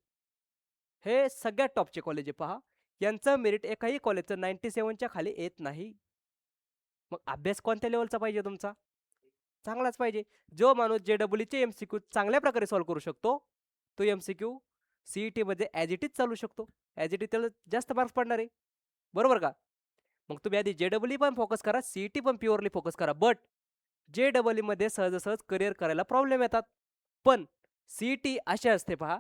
A: हे सगळ्यात टॉपचे कॉलेज आहे पहा. यांचं मेरिट एकाही कॉलेजचं 97च्या खाली येत नाही. मग अभ्यास कोणत्या लेवलचा पाहिजे तुमचा? चांगलाच पाहिजे. जो माणूस JEE MCQ चांगल्या प्रकारे सॉल्व्ह करू शकतो, तो MCQ CET मध्ये ॲज इट इज चालू शकतो. ॲज इट इज त्याला जास्त मार्क्स पडणार आहे. बरोबर का? मग तुम्ही आधी JEE पण फोकस करा, CET पण प्युअरली फोकस करा. बट JEE मध्ये सहजासहज करिअर करायला प्रॉब्लेम येतात. पण CET अशी असते पहा,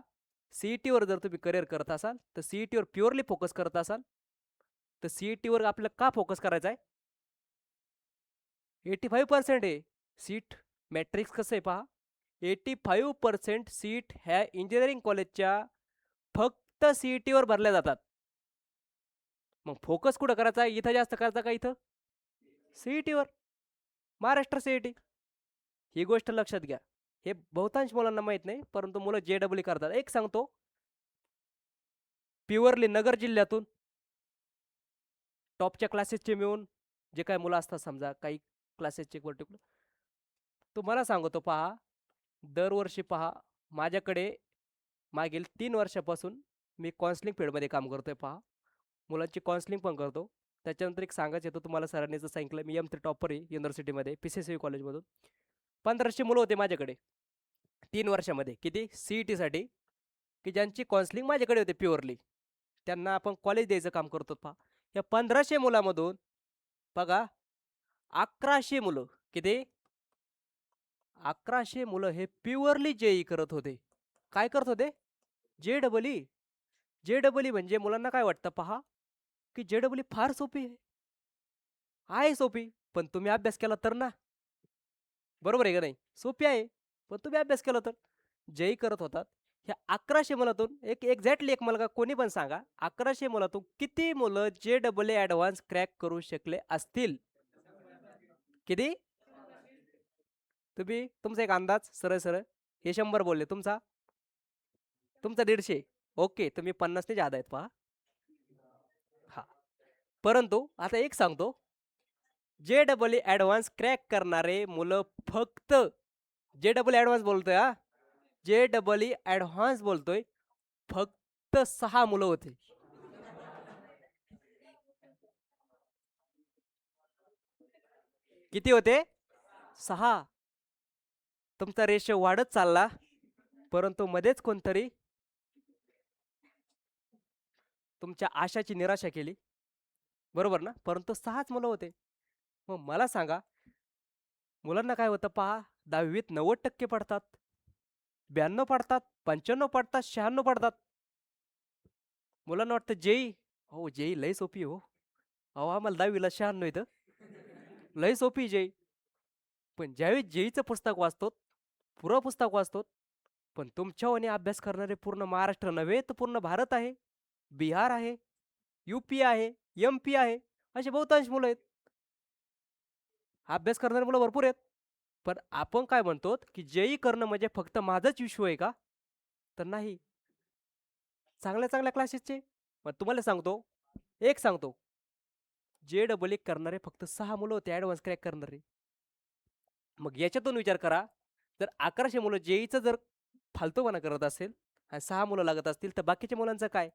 A: CET वर जर तुम्ही करिअर करत असाल, तर CET वर प्युअरली फोकस करत असाल, तर CET वर आपल्याला का फोकस करायचा आहे? 85% आहे. सीट मॅट्रिक्स कसं आहे पहा, 85% सीट ह्या इंजिनिअरिंग कॉलेजच्या फक्त CET वर भरल्या जातात. मग फोकस कुठं करायचा? इथं जास्त करायचा का इथं? CET वर. महाराष्ट्र CET. ही गोष्ट लक्षात घ्या. हे बहुतांश मुलांना माहित नाही, परंतु मुलं JEE करतात. एक सांगतो, प्युअरली नगर जिल्ह्यातून टॉपच्या क्लासेसचे मिळून जे काही मुलं असतात, समजा काही क्लासेसचे पर्टिक्युलर, तुम्हाला सांगतो पहा, दरवर्षी पहा, माझ्याकडे मागील 3 वर्षापासून मी काउन्सिलिंग फील्डमध्ये काम करतोय पहा. मुलांची काउन्सिलिंग पण करतो. त्याच्यानंतर एक सांगायचं येतं तुम्हाला, सरांनी जर सांगितलं, मी M3 टॉपर आहे युनिव्हर्सिटीमध्ये PCCOE कॉलेजमधून. 1500 मुलं होते माझ्याकडे 3 वर्षामध्ये. किती? CETसाठी, की ज्यांची काउन्सिलिंग माझ्याकडे होते प्युअरली. त्यांना आपण कॉलेज द्यायचं काम करतो पहा. या 1500 मुलामधून बघा 1100 मुलं, किती? 1100 मुलं हे प्युअरली JEE करत होते. काय करत होते? JEE. JEE म्हणजे मुलांना काय वाटतं पहा, की JEE फार सोपी आहे. आहे सोपी, पण तुम्ही अभ्यास केला तर ना. बरोबर आहे का नाही? सोपी आहे, पण तुम्ही अभ्यास केला तर. JEE करत होतात. ह्या 1100 मुलातून एक एक्झॅक्टली एक मुलगा कोणी पण सांगा, 1100 मुलातून किती मुलं JEE ॲडव्हान्स क्रॅक करू शकले असतील? किती? तुम्ही तुमचा एक अंदाज सरळ सरळ. हे 100 बोलले, तुमचा? तुमचा 150. ओके, तुम्ही 50 ने जादा आहेत पहा. हा, परंतु आता एक सांगतो, JEE ॲडव्हान्स क्रॅक करणारे मुलं फक्त, JEE ॲडव्हान्स बोलतोय हा, JEE ॲडव्हान्स बोलतोय, फक्त 6 मुलं होते. किती होते? 6. तुमचा रेशो वाढत चालला, परंतु मध्येच कोणतरी तुमच्या आशाची निराशा केली. बरोबर ना? परंतु 6च मुलं होते. मग मला सांगा, मुलांना काय होतं पहा, 10वीत 90% पडतात, 92 पडतात, 95 पडतात, 96 पडतात. मुलांना वाटतं JEE, हो JEE लय सोपी हो. अहो आम्हाला 10वीला 96 येतं. लय सोपी JEE. पण ज्यावेळी JEEचं पुस्तक वाचतो, पुरं पुस्तक वाचतो, पण तुमच्यावानी अभ्यास करणारे पूर्ण महाराष्ट्र नव्हे, तर पूर्ण भारत आहे, बिहार आहे, UP आहे, MP आहे, असे बहुतांश मुलं आहेत. अभ्यास करणारे मुलं भरपूर आहेत. पण आपण काय म्हणतो, की JEE करणं म्हणजे फक्त माझाच इश्यू आहे का? तर नाही. चांगल्या चांगल्या क्लासेसचे. मग तुम्हाला सांगतो, एक सांगतो, JEE करणारे फक्त 6 मुलं होते ॲडव्हान्स क्रॅक करणारे. मग याच्यातून विचार करा, जर 1100 मुलं JEEचं जर फालतूपणा करत असेल आणि 6 मुलं लागत असतील, तर बाकीच्या मुलांचं काय?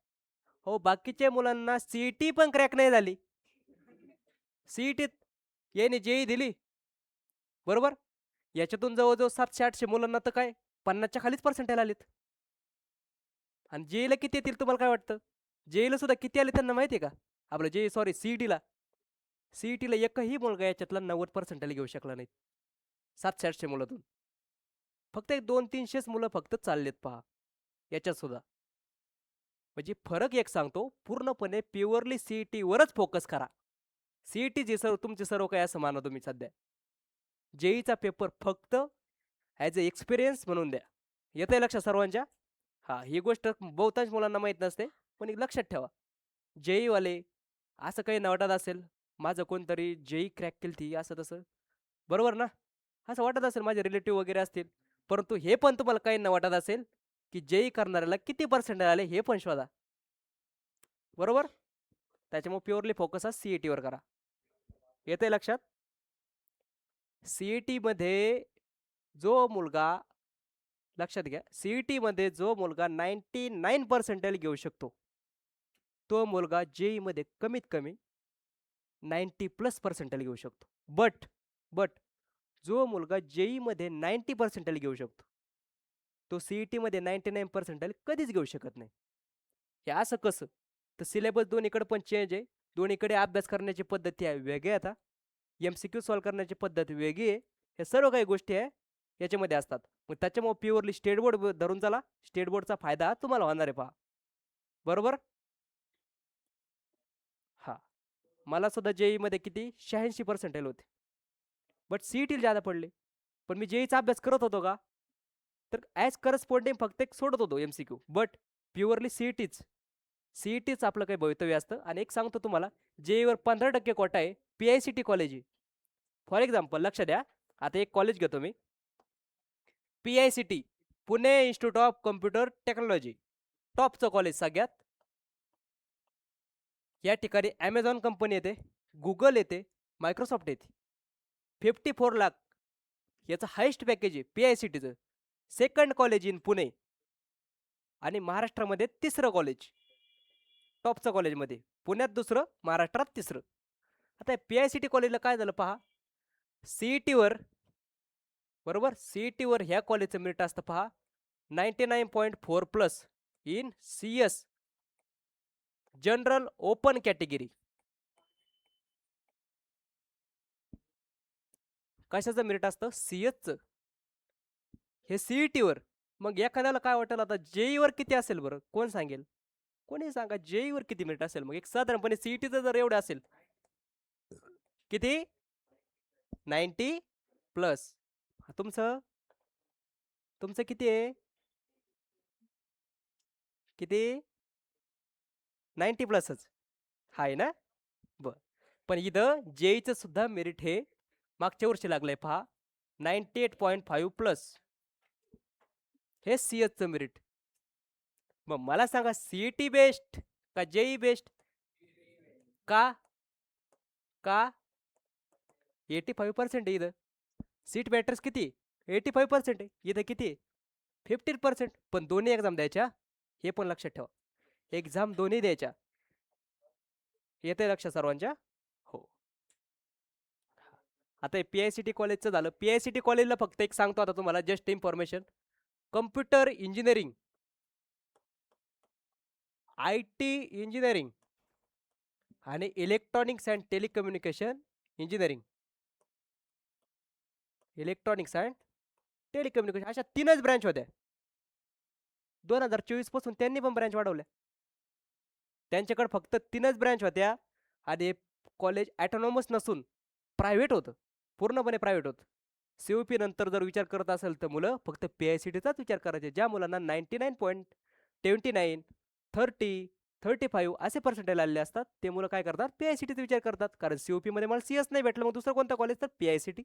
A: हो, बाकीच्या मुलांना CET पण क्रॅक नाही झाली. CETत याने JEE दिली, बरोबर? याच्यातून जवळ-जवळ 700-800 मुलांना तर काय 50च्या खालीच पर्सेंटाइल आलेत. आणि JEEला किती येतील तुम्हाला काय वाटतं? JEEला सुद्धा किती आले त्यांना माहिती आहे का? आपलं JEE सॉरी CETला. CETला एकही मुलगा याच्यातला 90 पर्सेंटाइल घेऊ शकला नाहीत. 700-800 मुलातून. फक्त एक 200-300च मुलं फक्त चाललेत पहा. याच्यात सुद्धा. म्हणजे फरक एक सांगतो, पूर्णपणे प्युअरली CET वरच फोकस करा. CET जे सर्व तुमचे सर्व काही असं माना तुम्ही सध्या. JEEचा पेपर फक्त ॲज अ एक्सपिरियन्स म्हणून द्या. येतंय लक्षात सर्वांच्या? हां, ही गोष्ट बहुतांश मुलांना माहीत नसते, पण एक लक्षात ठेवा. JEE असं काही न वाटत असेल, माझं कोणतरी JEE क्रॅक केलती असं तसं, बरोबर ना? असं वाटत असेल माझे रिलेटिव्ह वगैरे असतील. परंतु हे पण तुम्हाला काही न वाटत असेल, की JEE करणाऱ्याला किती पर्सेंटाइल आले हे पण शोधा. बरोबर? त्याच्यामुळे प्युअरली फोकस हा CETवर करा. येतंय लक्षात? CETमध्ये जो मुलगा लक्षात घ्या, CET मध्ये जो मुलगा 99% घेऊ शकतो, तो मुलगा JEE मध्ये कमीत कमी 90+ घेऊ शकतो. बट जो मुलगा JEE मध्ये 90% घेऊ शकतो, तो CET मध्ये 99% कधीच घेऊ शकत नाही. हे असं कसं? तर सिलेबस दोन्हीकडे पण चेंज आहे. दोन्हीकडे अभ्यास करण्याची पद्धती आहे वेगळी. आता MCQ सॉल्व्ह करण्याची पद्धत वेगळी आहे. हे सर्व काही गोष्टी आहे याच्यामध्ये असतात. मग त्याच्यामुळे प्युअरली स्टेट बोर्ड धरून चला. स्टेट बोर्डचा फायदा तुम्हाला होणार आहे पहा. बरोबर? हां. मला सुद्धा JEE किती 86% होते. बट CETला जादा पडले. पण मी JEEचा अभ्यास करत होतो का? तर ॲज करस्पॉन्डिंग फक्त एक सोडत होतो MCQ. बट प्युअरली CETच आपलं काही भवितव्य असतं. आणि एक सांगतो तुम्हाला, JEEवर 15% कोटा आहे. PICT कॉलेज आहे. फॉर एक्झाम्पल लक्ष द्या. आता एक कॉलेज घेतो मी. PICT, Pune institute of computer technology, टॉपचं कॉलेज सगळ्यात. या ठिकाणी ॲमेझॉन कंपनी येते, गुगल येते, मायक्रोसॉफ्ट येते. 54 लाख याचं हायेस्ट पॅकेज आहे PICTचं. सेकंड कॉलेज इन पुणे आणि महाराष्ट्रामध्ये तिसरं कॉलेज, टॉपचं कॉलेजमध्ये. पुण्यात दुसरं, महाराष्ट्रात तिसरं. आता PICT कॉलेजला काय झालं पहा, CETवर बरोबर, CETवर ह्या कॉलेजचं मेरिट असतं पहा 99.4+ in CS general open category. कशाचं मेरिट असतं? CSचं. हे CETवर. मग एखाद्याला काय वाटेल आता JEEवर किती असेल बरं, कोण सांगेल? कोणी सांगा JEEवर किती मेरिट असेल? मग एक साधारणपणे CETचं जर एवढं असेल, किती 90+. तुमचं तुमचं किती आहे? किती 90+च आहे ना? बरं. पण इथं JEEचं सुद्धा मेरिट हे मागच्या वर्षी लागलंय पहा 98.5+. हे CSचं मेरिट. मग मला सांगा CET बेस्ट का JEE बेस्ट? का? का? 85% आहे इथं. सीट मॅटर्स किती? 85% आहे. इथं किती? 15%. पण दोन्ही एक्झाम द्यायच्या, हे पण लक्षात ठेवा. एक्झाम दोन्ही द्यायच्या. येते लक्षात सर्वांच्या? हो. आता हे PICT कॉलेजचं झालं. PICT कॉलेजला फक्त एक सांगतो आता तुम्हाला just information. Computer engineering, IT engineering आणि electronics and telecommunication engineering. Electronics and telecommunication अशा 3च ब्रँच होत्या. 2024 पासून त्यांनी पण ब्रँच वाढवल्या. त्यांच्याकडे फक्त 3च ब्रँच होत्या आणि कॉलेज ॲटोनॉमस नसून प्रायव्हेट होतं, पूर्णपणे प्रायव्हेट होतं. COP नंतर जर विचार करत असेल तर मुलं फक्त PICTचाच विचार करायचे. ज्या मुलांना 99.29, 30, 35 असे पर्सेंटेज आलेले असतात, ते मुलं काय करतात? PICTचा विचार करतात. कारण COP मध्ये मला CS नाही भेटलं, मग दुसरं कोणतं कॉलेज? तर PICT,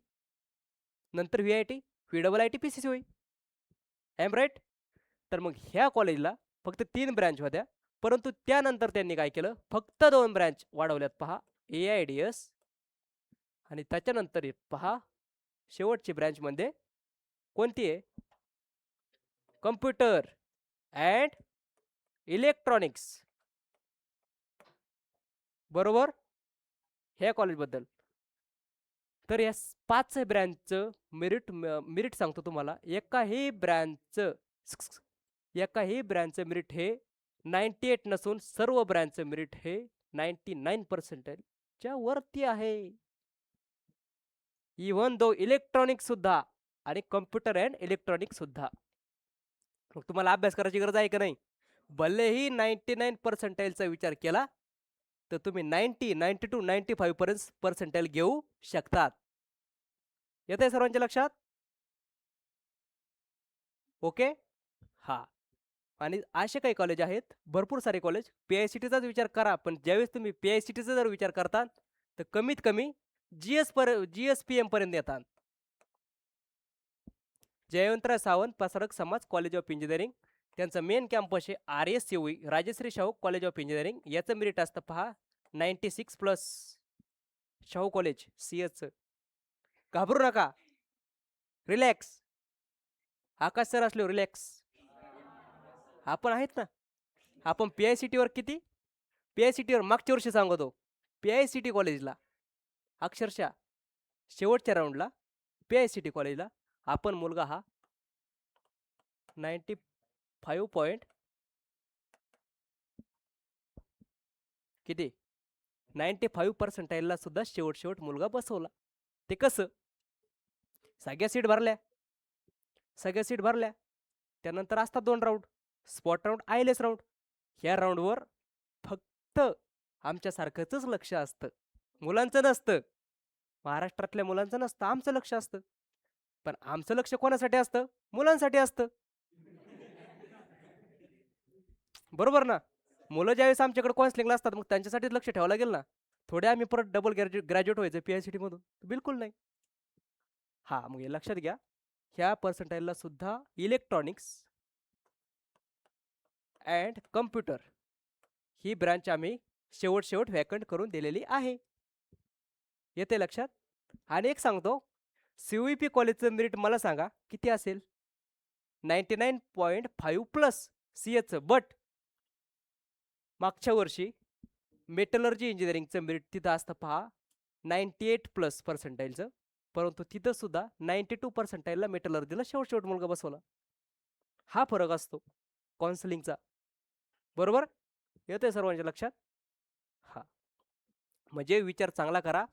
A: नंतर VIT, VIIT, PCC. Um right? तर मग ह्या कॉलेजला फक्त 3 ब्रँच होत्या, परंतु त्यानंतर त्यांनी काय केलं? फक्त 2 ब्रँच वाढवल्यात पहा, AIDS आणि त्याच्यानंतर पहा शेवटची ब्रँच मध्ये कोणती आहे? Computer and electronics. बरोबर? ह्या कॉलेजबद्दल. तर या 5 ब्रँचचं मेरिट सांगतो तुम्हाला. एकाही ब्रँचचं मेरिट हे 98 नसून सर्व ब्रँचचं मेरिट हे 99%च्या वरती आहे. इव्हन दो इलेक्ट्रॉनिक्स सुद्धा आणि कम्प्युटर अँड इलेक्ट्रॉनिक्स सुद्धा. मग तुम्हाला अभ्यास करायची गरज आहे का नाही? भलेही 99%चा विचार केला तर तुम्ही 90, 92, 95 पर्सेंटाईल घेऊ शकतात. येत आहे सर्वांच्या लक्षात? ओके. हा. आणि असे काही कॉलेज आहेत, भरपूर सारे कॉलेज. PICTचाच विचार करा, पण ज्यावेळेस तुम्ही PICTचा जर विचार करता तर कमीत कमी GSPM पर्यंत येतात. जयवंतराव सावंत पसरक समाज कॉलेज ऑफ इंजिनिअरिंग, त्यांचं मेन कॅम्पस आहे RSCOE, Rajarshi Shahu college of engineering. याचं मेरिट असतं पहा 96+. शाहू कॉलेज CSचं. घाबरू नका, रिलॅक्स. आकाश सर असले रिलॅक्स. आपण आहेत ना. आपण PICT वर किती, PICT वर मागच्या वर्षी सांगतो, PICT कॉलेजला अक्षरशः शेवटच्या राऊंडला PICT कॉलेजला आपण मुलगा हा 95 पॉईंट किती 95% सुद्धा शेवट मुलगा बसवला. ते कसं, सगळ्या सीट भरल्या त्यानंतर असतात 2 round, spot round, ILS round. ह्या राऊंडवर फक्त आमच्यासारखंच लक्ष असतं, मुलांचं नसतं. महाराष्ट्रातल्या मुलांचं नसतं, आमचं लक्ष असतं. पण आमचं लक्ष कोणासाठी असतं, मुलांसाठी असतं. बरोबर ना. मुलं ज्यावेळेस आमच्याकडे काउन्सिलिंगला असतात, मग त्यांच्यासाठीच लक्ष ठेवावं लागेल ना. थोडे आम्ही परत डबल ग्रॅज्युएट व्हायचं PICT मधून, बिलकुल नाही. हा, मग हे लक्षात घ्या, ह्या पर्सेंटाईलला सुद्धा electronics and computer he branch आम्ही शेवट व्हॅकंट करून दिलेली आहे. येते लक्षात. आणि एक सांगतो, CUEP कॉलेजचं मेरिट मला सांगा किती असेल, 99.5 प्लस CHचं. बट मागच्या वर्षी मेटलर्जी इंजिनिअरिंगचं मेरिट तिथं असतं पहा 98 प्लस पर्सेंटाईलचं, परंतु तिथं सुद्धा 92 पर्सेंटाईलला मेटलर्जीला शेवट मुलगा बसवला. हा फरक असतो काउन्सिलिंगचा. बरोबर, येतोय सर्वांच्या लक्षात. हा, म्हणजे विचार चांगला करा,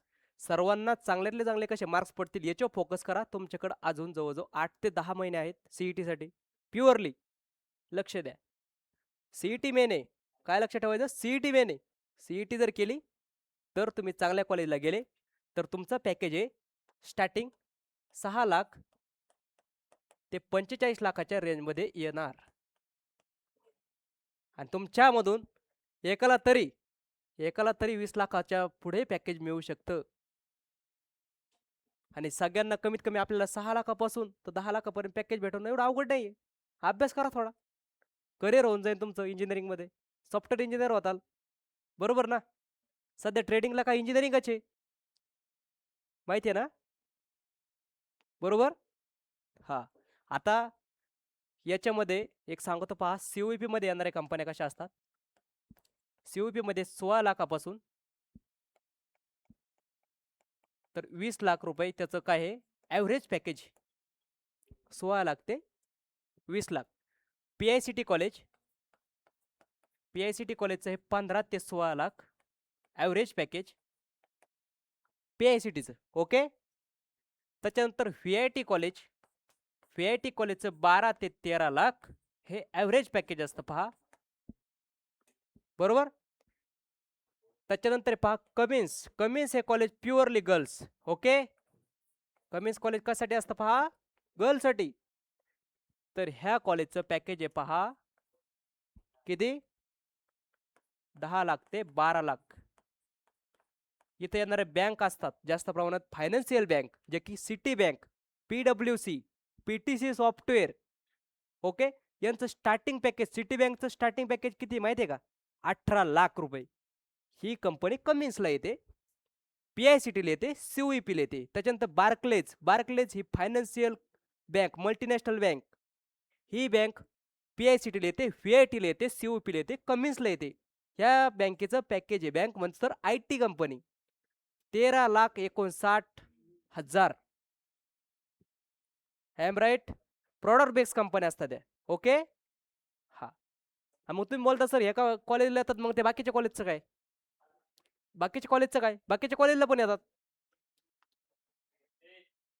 A: सर्वांना चांगल्यातले चांगले कसे मार्क्स पडतील याच्यावर फोकस करा. तुमच्याकडे अजून जवळजवळ 8 ते 10 महिने आहेत CET साठी. प्युअरली लक्ष द्या. CET मेन आहे, काय लक्ष ठेवायचं, CET मेन आहे. CET जर केली तर तुम्ही चांगल्या कॉलेजला गेले तर तुमचं पॅकेज आहे स्टार्टिंग 6 लाख ते 45 लाखाच्या रेंजमध्ये येणार. आणि तुमच्यामधून एकाला तरी 20 लाखाच्या पुढे पॅकेज मिळू शकतं. आणि सगळ्यांना कमीत कमी आपल्याला 6 लाखापासून तर 10 लाखापर्यंत पॅकेज भेटवणं एवढं अवघड नाही. अभ्यास करा थोडा, करिअर होऊन जाईल तुमचं इंजिनिअरिंगमध्ये, सॉफ्टवेअर इंजिनियर होताल. बरोबर ना. सध्या ट्रेडिंगला काय इंजिनिअरिंगच आहे, माहिती आहे ना. बरोबर. हा, आता याच्यामध्ये एक सांगतो पहा, CUEP मध्ये येणाऱ्या कंपन्या कशा असतात. CUEP मध्ये 16 लाखापासून तर 20 लाख रुपये त्याचं काय आहे ॲव्हरेज पॅकेज, 16 लाख ते 20 लाख. PICT कॉलेजचं हे 15 ते 16 लाख ॲव्हरेज पॅकेज PICTचं. ओके. त्याच्यानंतर VIT कॉलेजचं 12 ते 13 लाख हे ॲव्हरेज पॅकेज असतं पहा. बरोबर. त्याच्यानंतर पहा कमिन्स हे college purely girls. Okay. Cummins college कशासाठी असतं पहा, गर्ल्ससाठी. तर ह्या कॉलेजचं पॅकेज आहे पहा किती, 10 लाख ते 12 लाख. इथे येणारे बँक असतात जास्त प्रमाणात फायनान्शियल बँक, जे की city bank, PWC, PTC software. Okay. यांचं स्टार्टिंग पॅकेज, सिटी बँकचं स्टार्टिंग पॅकेज किती माहिती आहे का, 18 लाख रुपये. ही कंपनी कमिन्सला येते, PICTला येते, CUEPला येते. त्याच्यानंतर बार्कलेज ही फायनान्शियल बँक, मल्टीनॅशनल बँक. ही बँक PICTला येते, VITला येते, CUEPला येते, कमिन्सला येते. ह्या बँकेचं पॅकेज आहे, बँक म्हणजे तर IT company, 13,59,000. Um right. Product based कंपन्या असतात त्या. ओके. हा, मग तुम्ही बोलता सर हे का कॉलेजला येतात, मग ते बाकीच्या कॉलेजचं काय, बाकीच्या कॉलेजला पण येतात.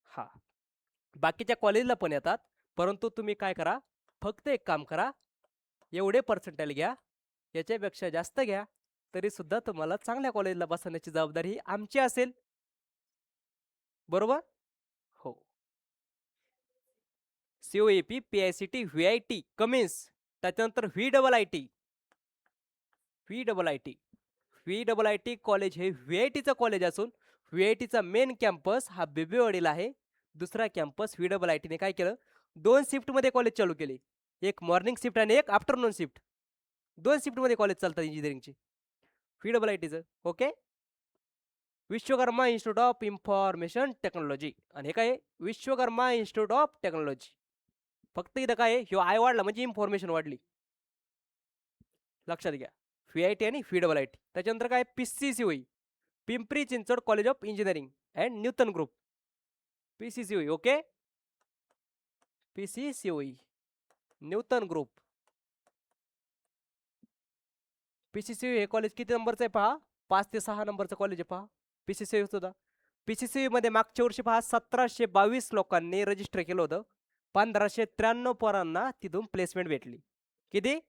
A: हा, बाकीच्या कॉलेजला पण येतात, परंतु तुम्ही काय करा, फक्त एक काम करा, एवढे पर्सेंटाइल घ्या, याच्यापेक्षा जास्त घ्या तरी सुद्धा तुम्हाला चांगल्या कॉलेजला बसवण्याची जबाबदारी आमची असेल. बरोबर. हो. CUEP, PICT, VIT, कमिन्स, त्याच्यानंतर VIIT कॉलेज हे VITचं कॉलेज असून VITचा मेन कॅम्पस हा बिबवेवाडीला आहे. दुसरा कॅम्पस VIITने काय केलं, 2 शिफ्टमध्ये कॉलेज चालू केले, एक मॉर्निंग शिफ्ट आणि एक आफ्टरनून शिफ्ट. 2 शिफ्टमध्ये कॉलेज चालतात इंजिनिअरिंगची VIITचं. Okay. Vishwakarma institute of information technology, आणि हे काय विश्वकर्मा इन्स्टिट्यूट ऑफ टेक्नॉलॉजी. फक्त इथं काय आहे, ह्यो आय वाढला म्हणजे इन्फॉर्मेशन वाढली. लक्षात घ्या. FIIT आणि FIIT. त्याच्यानंतर काय PCCOE, Pimpri Chinchwad college of engineering and Newton group. PCCOE okay. PCCOE Newton group. PCCOE हे कॉलेज किती नंबरचं आहे पहा, 5 ते 6 नंबरचं कॉलेज आहे पहा. PCCOE सुद्धा. PCCOE मध्ये मागच्या वर्षी पहा 1722 लोकांनी रजिस्टर केलं होतं. 1593 पोरांना तिथून प्लेसमेंट भेटली. किती?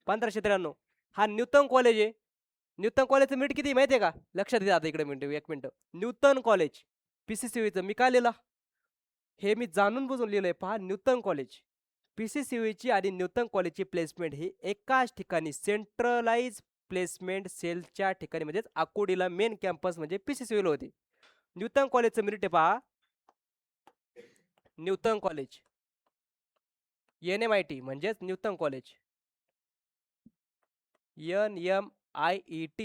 A: 1593. हा न्यूटन कॉलेज आहे. न्यूटन कॉलेजचं मिनिट किती माहिती आहे का? लक्षात घ्या आता इकडे मिनिट, एक मिनिट. न्यूटन कॉलेज PCCOEचं मी काय लिहिलं, हे मी जाणून बुजून लिहिलंय पहा. न्यूटन कॉलेज PCCOEची आणि न्यूटन कॉलेजची प्लेसमेंट ही एकाच ठिकाणी सेंट्रलाइज प्लेसमेंट सेलच्या ठिकाणी म्हणजेच आकुर्डीला मेन कॅम्पस म्हणजे PCCOE होते. न्यूटन कॉलेजचं मेरिट आहे पहा. न्यूटन कॉलेज NMIT म्हणजेच Newton college NMIET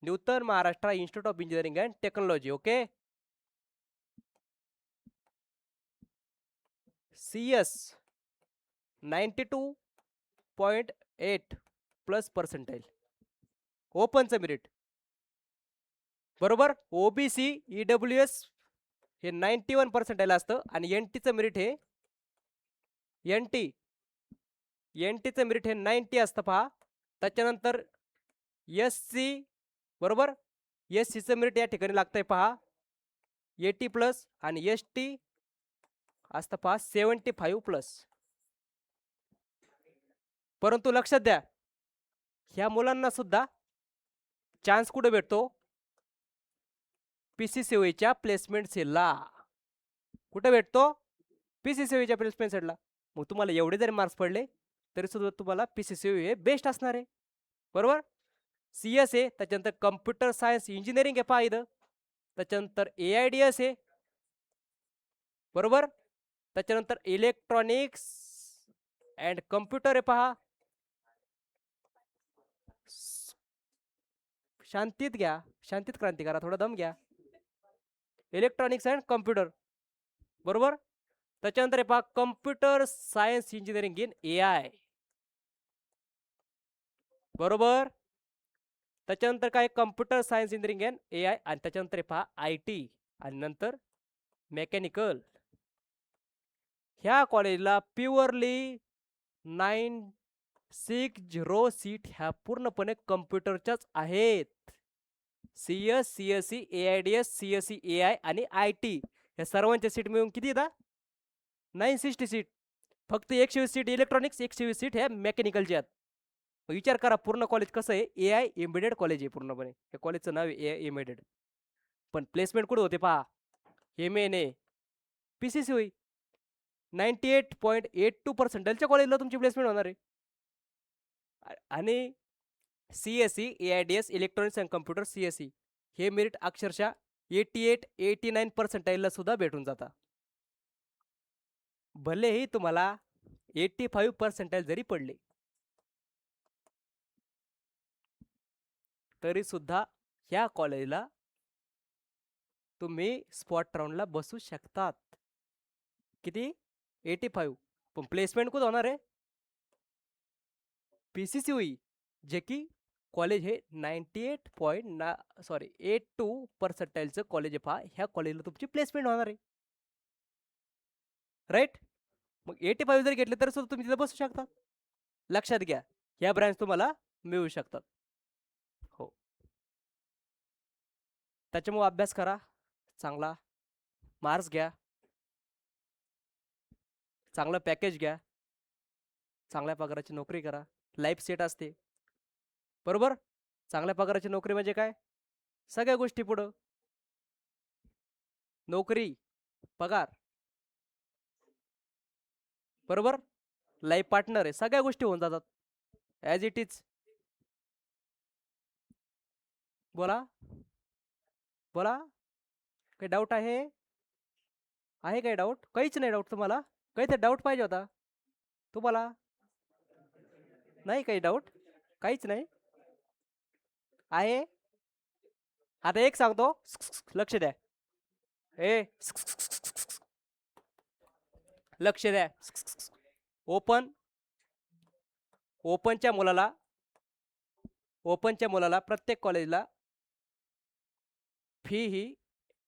A: Newton Maharashtra institute of engineering and technology. Okay. CS 92.8 plus percentile. ओपनचं मेरिट बरोबर. OBC EWS हे 91 पर्सेंटाईल असतं आणि NTचं मेरिट हे NTचं मेरिट हे 90 असतं पहा. त्याच्यानंतर SC बरोबर, SCचं मेरिट या ठिकाणी लागतंय पहा 80 प्लस आणि ST असतं पहा 75 प्लस. परंतु लक्षात द्या, ह्या मुलांना सुद्धा चान्स कुठे भेटतो? PCCOEच्या प्लेसमेंट सेलला. कुठे भेटतो? PCCOEच्या प्लेसमेंट सेलला. मग तुम्हाला एवढे जरी मार्क्स पडले तरी सुद्धा तुम्हाला PCCOE हे बेस्ट असणार आहे. बरोबर. CS आहे, त्याच्यानंतर कम्प्युटर सायन्स इंजिनिअरिंग आहे पहा इथं, त्याच्यानंतर AIDS आहे बरोबर, त्याच्यानंतर इलेक्ट्रॉनिक्स अँड कम्प्युटर आहे पहा. शांतीत घ्या, शांतीत क्रांती करा, थोडा दम घ्या. इलेक्ट्रॉनिक्स अँड कम्प्युटर बरोबर. त्याच्यानंतर आहे पहा computer science engineering in AI बरोबर. त्याच्यानंतर काय computer science engineering in AI आणि त्याच्यानंतर पहा IT आणि नंतर मेकॅनिकल. ह्या कॉलेजला प्युअरली 960 सीट ह्या पूर्णपणे कम्प्युटरच्याच आहेत. CS CSE AIDS CSE AI आणि IT ह्या सर्वांच्या सीट मिळून किती येतात? 960 सीट. फक्त 120 सीट इलेक्ट्रॉनिक्स, 120 सीट ह्या मेकॅनिकलच्या आहेत. विचार करा पूर्ण कॉलेज कसं आहे, AI एम्बेडेड कॉलेज आहे पूर्णपणे. या कॉलेजचं नाव आहे AI एम्बेडेड. पण प्लेसमेंट कुठे होते पहा, MNA PCCOE 98.82 पर्सेंटाईलच्या कॉलेजला तुमची प्लेसमेंट होणार आहे. आणि CSE AIDS electronics and computer CSE हे मेरिट अक्षरशः 88-89 पर्सेंटाईलला सुद्धा भेटून जातात. भलेही तुम्हाला 85 पर्सेंटाईल जरी पडले तरी सुद्धा ह्या कॉलेजला तुम्ही स्पॉट राऊंडला बसू शकतात. किती? 85. पण प्लेसमेंट कुठं होणार आहे? PCCOE जे की कॉलेज हे 82 पर्सेंटाईलचं कॉलेज आहे पहा. ह्या कॉलेजला तुमची प्लेसमेंट होणार आहे. राईट. मग 85 जर घेतले तर सुद्धा तुम्ही तिथे बसू शकता. लक्षात घ्या, ह्या ब्रँच तुम्हाला मिळू शकतात. हो, त्याच्यामुळे अभ्यास करा, चांगला मार्क्स घ्या, चांगलं पॅकेज घ्या, चांगल्या पगाराची नोकरी करा. लाईफ सेट असते बरोबर. चांगल्या पगाराची नोकरी म्हणजे काय? सगळ्या गोष्टी पुढं, नोकरी, पगार बरोबर, लाईफ पार्टनर आहे, सगळ्या गोष्टी होऊन जातात ॲज इट इज. बोला बोला, काही डाऊट आहे? आहे काही डाऊट? काहीच नाही डाऊट तुम्हाला? काहीतरी डाऊट पाहिजे होता तुम्हाला? नाही काही डाऊट? काहीच नाही आहे? आता एक सांगतो, लक्ष द्या. ए लक्ष द्या. ओपन ओपनच्या मुलाला प्रत्येक कॉलेजला फी ही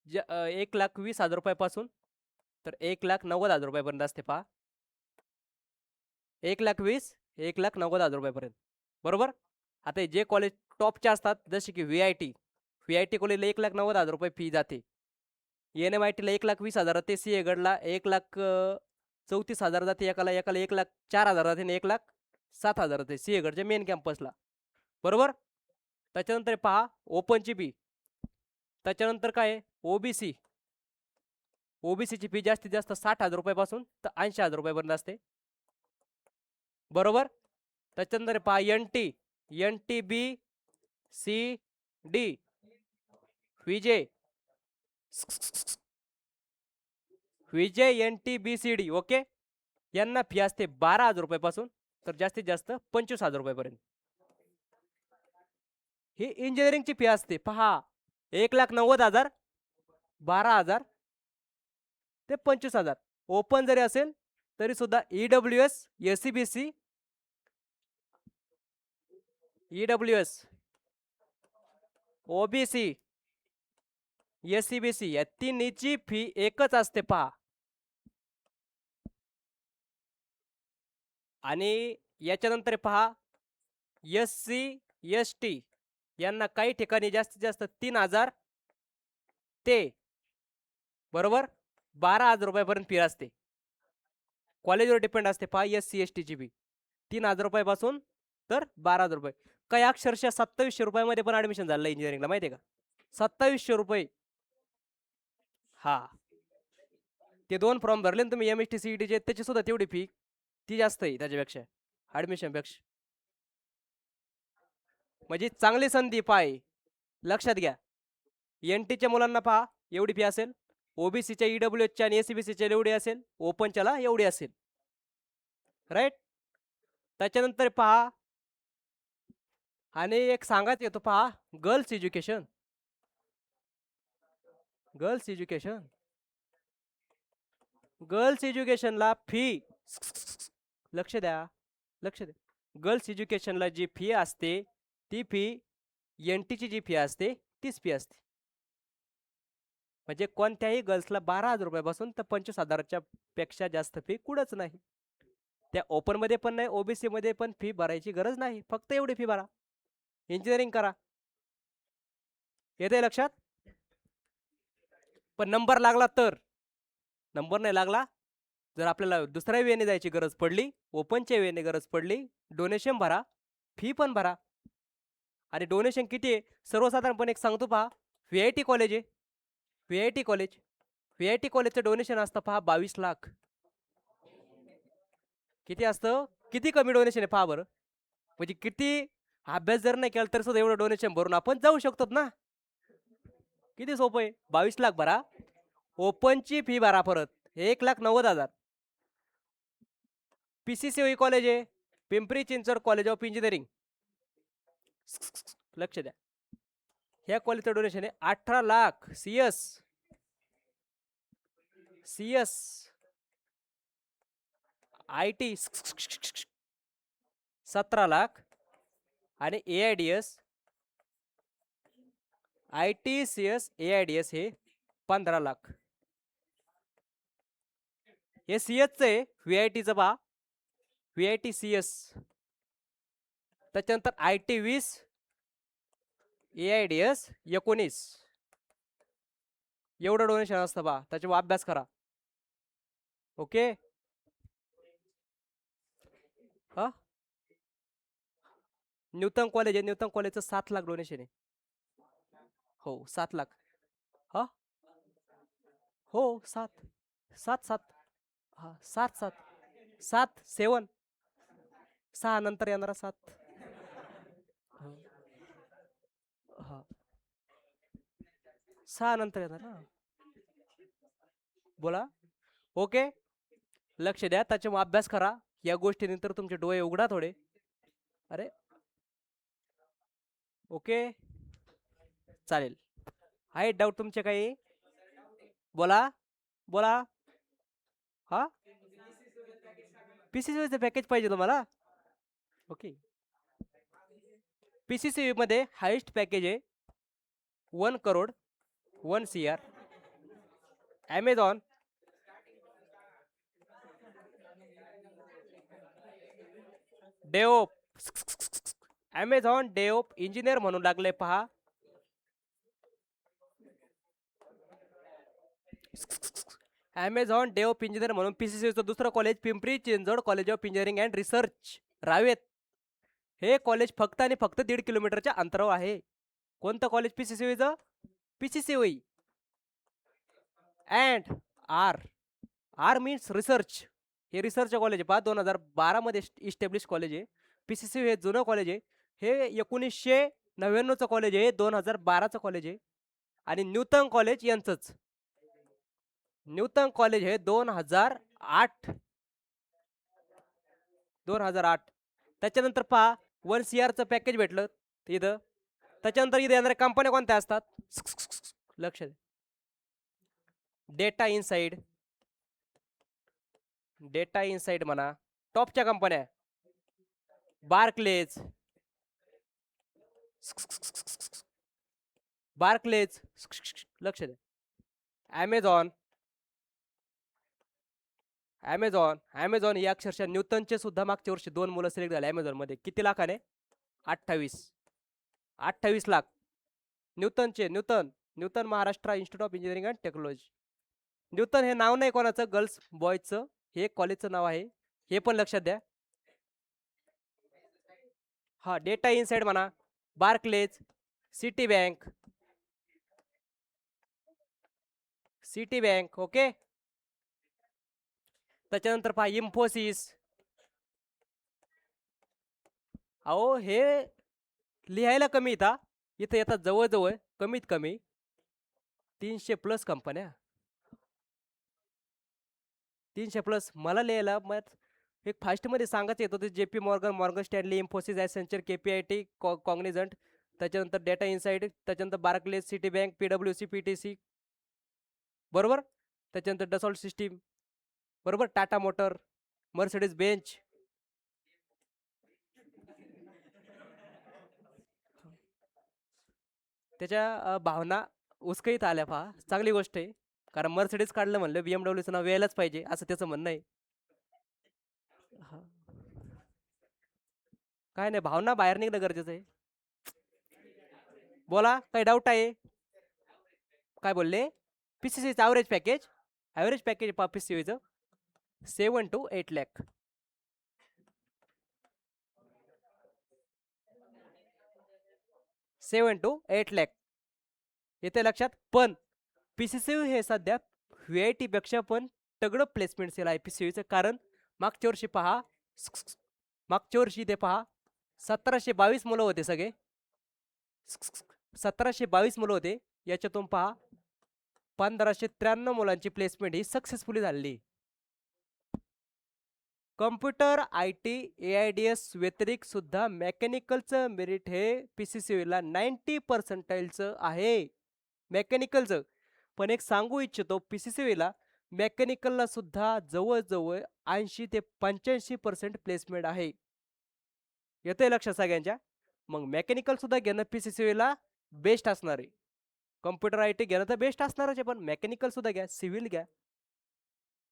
A: 1,20,000 रुपयापासून तर 1,90,000 रुपयापर्यंत असते पहा. 1,20,000 1,90,000 रुपयापर्यंत बरोबर. आता जे कॉलेज टॉपचे असतात जसे की व्ही आय टी कॉलेजला 1,90,000 रुपये फी जाते. NMITला 1,20,000 ते CA गडला 1,34,000 जाते एकाला 1,04,000 जाते आणि 1,07,000 जाते CA गडच्या मेन कॅम्पसला बरोबर. त्याच्यानंतर पहा ओपनची फी. त्याच्यानंतर काय ओबीसीची फी जास्तीत जास्त 60,000 रुपयापासून तर 80,000 रुपयापर्यंत असते बरोबर. त्याच्यानंतर पहा NTBCD विजय NTBCD ओके. यांना फी असते 12,000 रुपयापासून तर जास्तीत जास्त 25,000 रुपयापर्यंत. ही इंजिनिअरिंगची फी असते पहा 1,90,000 12,000 ते 25,000. ओपन जरी असेल तरी सुद्धा EWS OBC SCBC या तिन्हीची फी एकच असते पहा. आणि याच्यानंतर पहा SC ST यांना काही ठिकाणी जास्तीत जास्त 3,000 ते बरोबर 12,000 रुपयापर्यंत फी असते. कॉलेजवर डिपेंड असते पहा SC ST ची फी 3,000 रुपयापासून तर 12,000 रुपये. काही अक्षरशः 2700 रुपयामध्ये पण ऍडमिशन झालं इंजिनिअरिंगला माहिती आहे का. 2700 रुपये. हा ते 2 फॉर्म भरले ना तुम्ही MST CET त्याची सुद्धा तेवढी फी ती जास्त आहे त्याच्यापेक्षा ऍडमिशन पेक्षा. म्हणजे चांगली संधी पाय लक्षात घ्या. NTच्या मुलांना पहा एवढी फी असेल. OBCच्या EWSच्या आणि SCBCच्या एवढी असेल. ओपनच्याला एवढी असेल राईट. त्याच्यानंतर पहा आणि एक सांगायचं येतो पहा गर्ल्स एज्युकेशनला फी लक्ष द्या. गर्ल्स एज्युकेशनला जी फी असते ती फी NTची जी फी असते तीच फी असते. म्हणजे कोणत्याही गर्ल्सला 12,000 रुपयापासून तर 25,000च्या पेक्षा जास्त फी कुठंच नाही. त्या ओपन मध्ये पण नाही OBC मध्ये पण फी भरायची गरज नाही. फक्त एवढी फी भरा इंजिनिअरिंग करा. येते लक्षात. पण नंबर लागला तर नंबर नाही लागला जर आपल्याला दुसऱ्या वेने जायची गरज पडली ओपनच्या वेने गरज पडली डोनेशन भरा फी पण भरा. आणि डोनेशन किती आहे सर्वसाधारणपणे एक सांगतो पहा. VIT कॉलेज आहे VIT कॉलेजचं डोनेशन असतं पहा 22 लाख. किती असतं किती कमी डोनेशन आहे पहा बरं. म्हणजे किती अभ्यास जर नाही केला तर सुद्धा एवढं डोनेशन भरून आपण जाऊ शकतो ना. किती सोपं आहे. 22 लाख भरा. ओपनची फी भरा परत 1,90,000. PCCOE कॉलेज आहे Pimpri Chinchwad college of engineering. लक्ष द्या ह्या कॉलेजचं डोनेशन आहे 18 लाख. CS IT 17 लाख आणि AIDS ITCS AIDS हे 15 लाख. हे CS आहे VITचं पहा VIT CS. त्याच्यानंतर IT 20 AIDS 19 एवढं डोनेशन असतं पहा. त्याच्यावर अभ्यास करा ओके. हा न्यूटन कॉलेज आहे न्यूटन कॉलेजचं 7 लाख डोनेशन आहे. हो 7 लाख. हा हो 7 हा 7 6 नंतर येणारा 7. हा 6 नंतर येणार ना बोला ओके. लक्ष द्या त्याच्यामुळे अभ्यास करा या गोष्टीनंतर तुमचे डोळे उघडा थोडे. अरे ओके चालेल. आहे डाऊट तुमचे काही बोला. हा PCCV चं पॅकेज पाहिजे तुम्हाला? ओके. PCCV मध्ये हायेस्ट पॅकेज आहे 1 crore 1 CR. Amazon DevOps Amazon DevOps engineer म्हणून लागले पहा. Amazon डेओप इंजिनियर म्हणून PCCचं दुसरं college Pimpri Chinchwad college of engineering and research Ravet. हे कॉलेज फक्त आणि फक्त 1.5 किलोमीटरच्या अंतरावर आहे. कोणतं कॉलेज PCCचं? PCCV and R means research. हे रिसर्च कॉलेज आहे पहा. 2012 मध्ये इस्टॅब्लिश कॉलेज आहे. PCCV हे जुनं कॉलेज आहे. हे 1999चं कॉलेज आहे. 2012चं कॉलेज आहे. आणि न्यूटन कॉलेज यांचंच. न्यूटन कॉलेज हे 2008. त्याच्यानंतर पहा 1 CR चं पॅकेज भेटलं इथं. त्याच्यानंतर इथे येणाऱ्या कंपन्या कोणत्या असतात? लक्ष द्या. डेटा इनसाइड म्हणा. टॉपच्या कंपन्या बार्कलेज लक्ष द्या. ॲमेझॉन या अक्षरशः न्यूटनचे सुद्धा मागच्या वर्षी 2 मुलं सिलेक्ट झाले ॲमेझॉन मध्ये. किती लाखाने? 28 lakh. Newton Maharashtra institute of engineering and technology. Newton हे नाव नाही कोणाचं गर्ल्स बॉयचं, हे कॉलेजचं नाव आहे. हे पण लक्षात द्या. हा डेटा इनसाइड म्हणा. Barclays, city bank okay. त्याच्यानंतर पहा इन्फोसिस. अहो हे लिहायला कमी इथं येतात जवळजवळ कमीत कमी 300+ कंपन्या. 300+ मला लिहायला मग एक फास्टमध्ये सांगायचं येत होतं. JP Morgan Stanley, Infosys, Accenture, KPIT, cognisant, त्याच्यानंतर डेटा इनसाइड, त्याच्यानंतर Barclays, city bank, PwC, PTC बरोबर. त्याच्यानंतर डसॉल्ट सिस्टीम बरोबर, टाटा मोटर, मर्सिडीज बेंच. त्याच्या भावना उस्कळीत आल्या पहा. चांगली गोष्ट आहे. कारण मर्सिडीज काढलं म्हणलं BMWचं नाव यायलाच पाहिजे असं त्याचं म्हणणं आहे. काय नाही, भावना बाहेर निघणं गरजेचं आहे. बोला, काही डाऊट आहे? काय बोलले? PCCचं ॲव्हरेज पॅकेज पहा PCCचं 7 to 8 लाख. 7 to 8 लाख येते लक्षात. पण PCCV हे सध्या VIT पेक्षा पण तगडं प्लेसमेंट सेल आहे PCCVचं. कारण मागच्या वर्षी ते पहा 1722 मुलं होते सगळे. 1722 मुलं होते. याच्यातून पहा 1593 मुलांची प्लेसमेंट ही सक्सेसफुली झाली. कम्प्युटर IT AIDS व्यतिरिक्त सुद्धा मेकॅनिकलचं मेरिट हे PCCVला 90% आहे. मेकॅनिकलचं पण एक सांगू इच्छितो, PCCVला मेकॅनिकलला सुद्धा जवळजवळ 80 ते 85% प्लेसमेंट आहे. येतंय लक्षात सगळ्यांच्या. मग मेकॅनिकल सुद्धा घेणं PCCVला बेस्ट असणार आहे. कम्प्युटर IT घेणं तर बेस्ट असणारच आहे, पण मेकॅनिकल सुद्धा घ्या, सिव्हिल घ्या,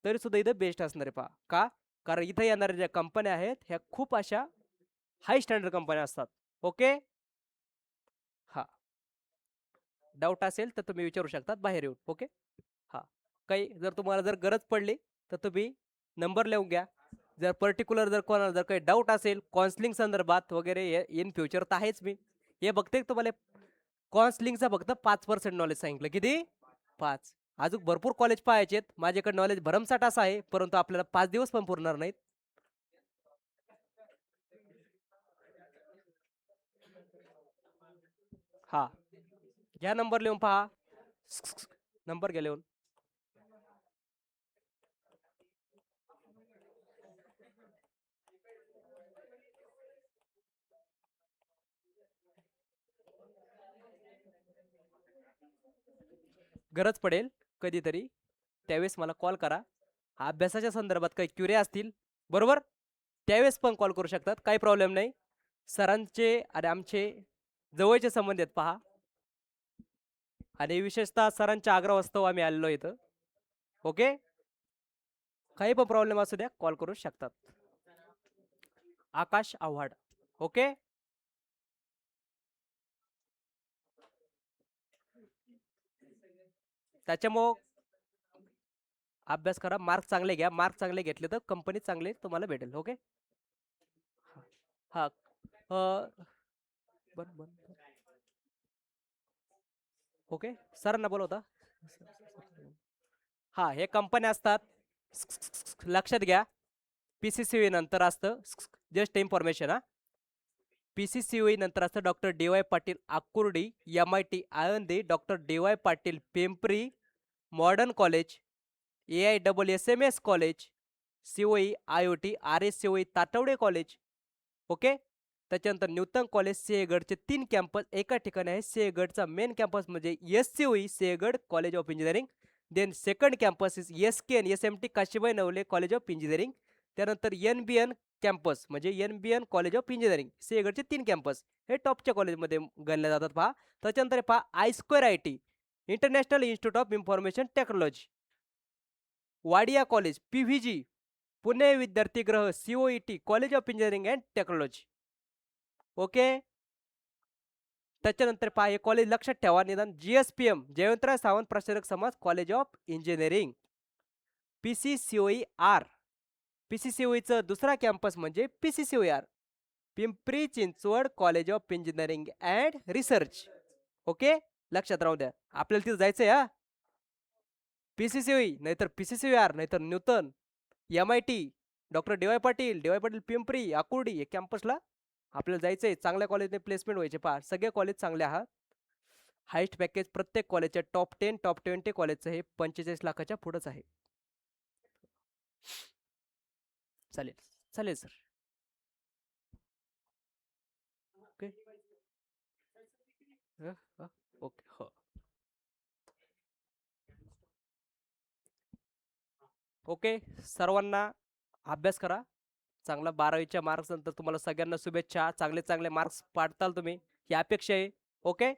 A: तरी सुद्धा इथं बेस्ट असणार आहे. पहा का? कारण इथं येणाऱ्या ज्या कंपन्या आहेत ह्या खूप अशा हाय स्टँडर्ड कंपन्या असतात. ओके. हा, डाऊट असेल तर तुम्ही विचारू शकतात बाहेर येऊन. ओके. हा, काही जर तुम्हाला जर गरज पडली तर तुम्ही नंबर लिहून घ्या. जर पर्टिक्युलर जर कोणाला जर काही डाऊट असेल काउन्सिलिंग संदर्भात वगैरे इन फ्युचर तर आहेच मी. हे बघते तुम्हाला काउन्सिलिंगचा फक्त 5% नॉलेज सांगितलं. किती? 5. अजून भरपूर कॉलेज पाहायचे. माझ्याकडे नॉलेज भरमसाठ असं आहे, परंतु आपल्याला 5 दिवस पण पुरणार नाहीत. हा, घ्या नंबर लिहून पहा. नंबर घ्या लिहून. गरज पडेल कधीतरी त्यावेळेस मला कॉल करा. अभ्यासाच्या संदर्भात काही क्युरी असतील बरोबर? त्यावेळेस पण कॉल करू शकतात, काही प्रॉब्लेम नाही. सरांचे आणि आमचे जवळचे संबंध आहेत पहा. आणि विशेषतः सरांच्या आग्रहास्तव आम्ही आलेलो इथं. ओके. काही पण प्रॉब्लेम असू द्या, कॉल करू शकतात. आकाश आव्हाड. ओके. त्याच्यामुळं अभ्यास करा, मार्क चांगले घ्या. मार्क चांगले घेतले तर कंपनी चांगली तुम्हाला भेटेल. ओके. हा. बरं बरं. ओके. सरांना बोलवता. हा, हे कंपन्या असतात. लक्षात घ्या. PCCV नंतर असतं. जस्ट इन्फॉर्मेशन हा. PCCOE नंतर असतं doctor DY Patil Akurdi, MIT Alandi, doctor DY Patil Pimpri, modern college, AISSMS college, COE IOT, RSCOE Tathawade college. Okay. त्याच्यानंतर न्यूटन कॉलेज सिंहगडचे 3 कॅम्पस एका ठिकाणी आहे. सिंहगडचा मेन कॅम्पस म्हणजे SCOE Sinhgad college of engineering. Then second campus is SKN SMT Kashibai Navale college of engineering. त्यानंतर NBN कॅम्पस म्हणजे NBN कॉलेज ऑफ इंजिनिअरिंग. सिंहगडचे 3 कॅम्पस हे टॉपच्या कॉलेजमध्ये गणले जातात पहा. त्याच्यानंतर पहा I2IT international institute of information technology. Wadia college PVG Pune Vidyarthi Griha COET college of engineering and technology. Okay. त्याच्यानंतर पहा हे कॉलेज लक्षात ठेवा निदान GSPM जयवंतराव सावंत प्रसारक समाज कॉलेज ऑफ इंजिनिअरिंग. PCCOER PCCOEचं दुसरा कॅम्पस म्हणजे PCCOER Pimpri Chinchwad college of engineering and research. Okay. लक्षात राहू द्या, आपल्याला तिथं जायचंय हा. PCCOE नाहीतर PCCOER नाहीतर Newton, MIT, doctor DY Patil Pimpri Akurdi या कॅम्पसला आपल्याला जायचंय. चांगल्या कॉलेजने प्लेसमेंट व्हायचे पहा. सगळे कॉलेज चांगले आहात. हायस्ट पॅकेज प्रत्येक कॉलेजच्या टॉप 10 टॉप 20 कॉलेजचं हे 45 लाखाच्या पुढंच आहे. चालेल चालेल सर. ओके. ओके. हो. ओके. सर्वांना अभ्यास करा चांगला. 12वीच्या मार्क्स नंतर तुम्हाला सगळ्यांना शुभेच्छा. चांगले चांगले मार्क्स पाडताल तुम्ही ही अपेक्षा आहे. ओके.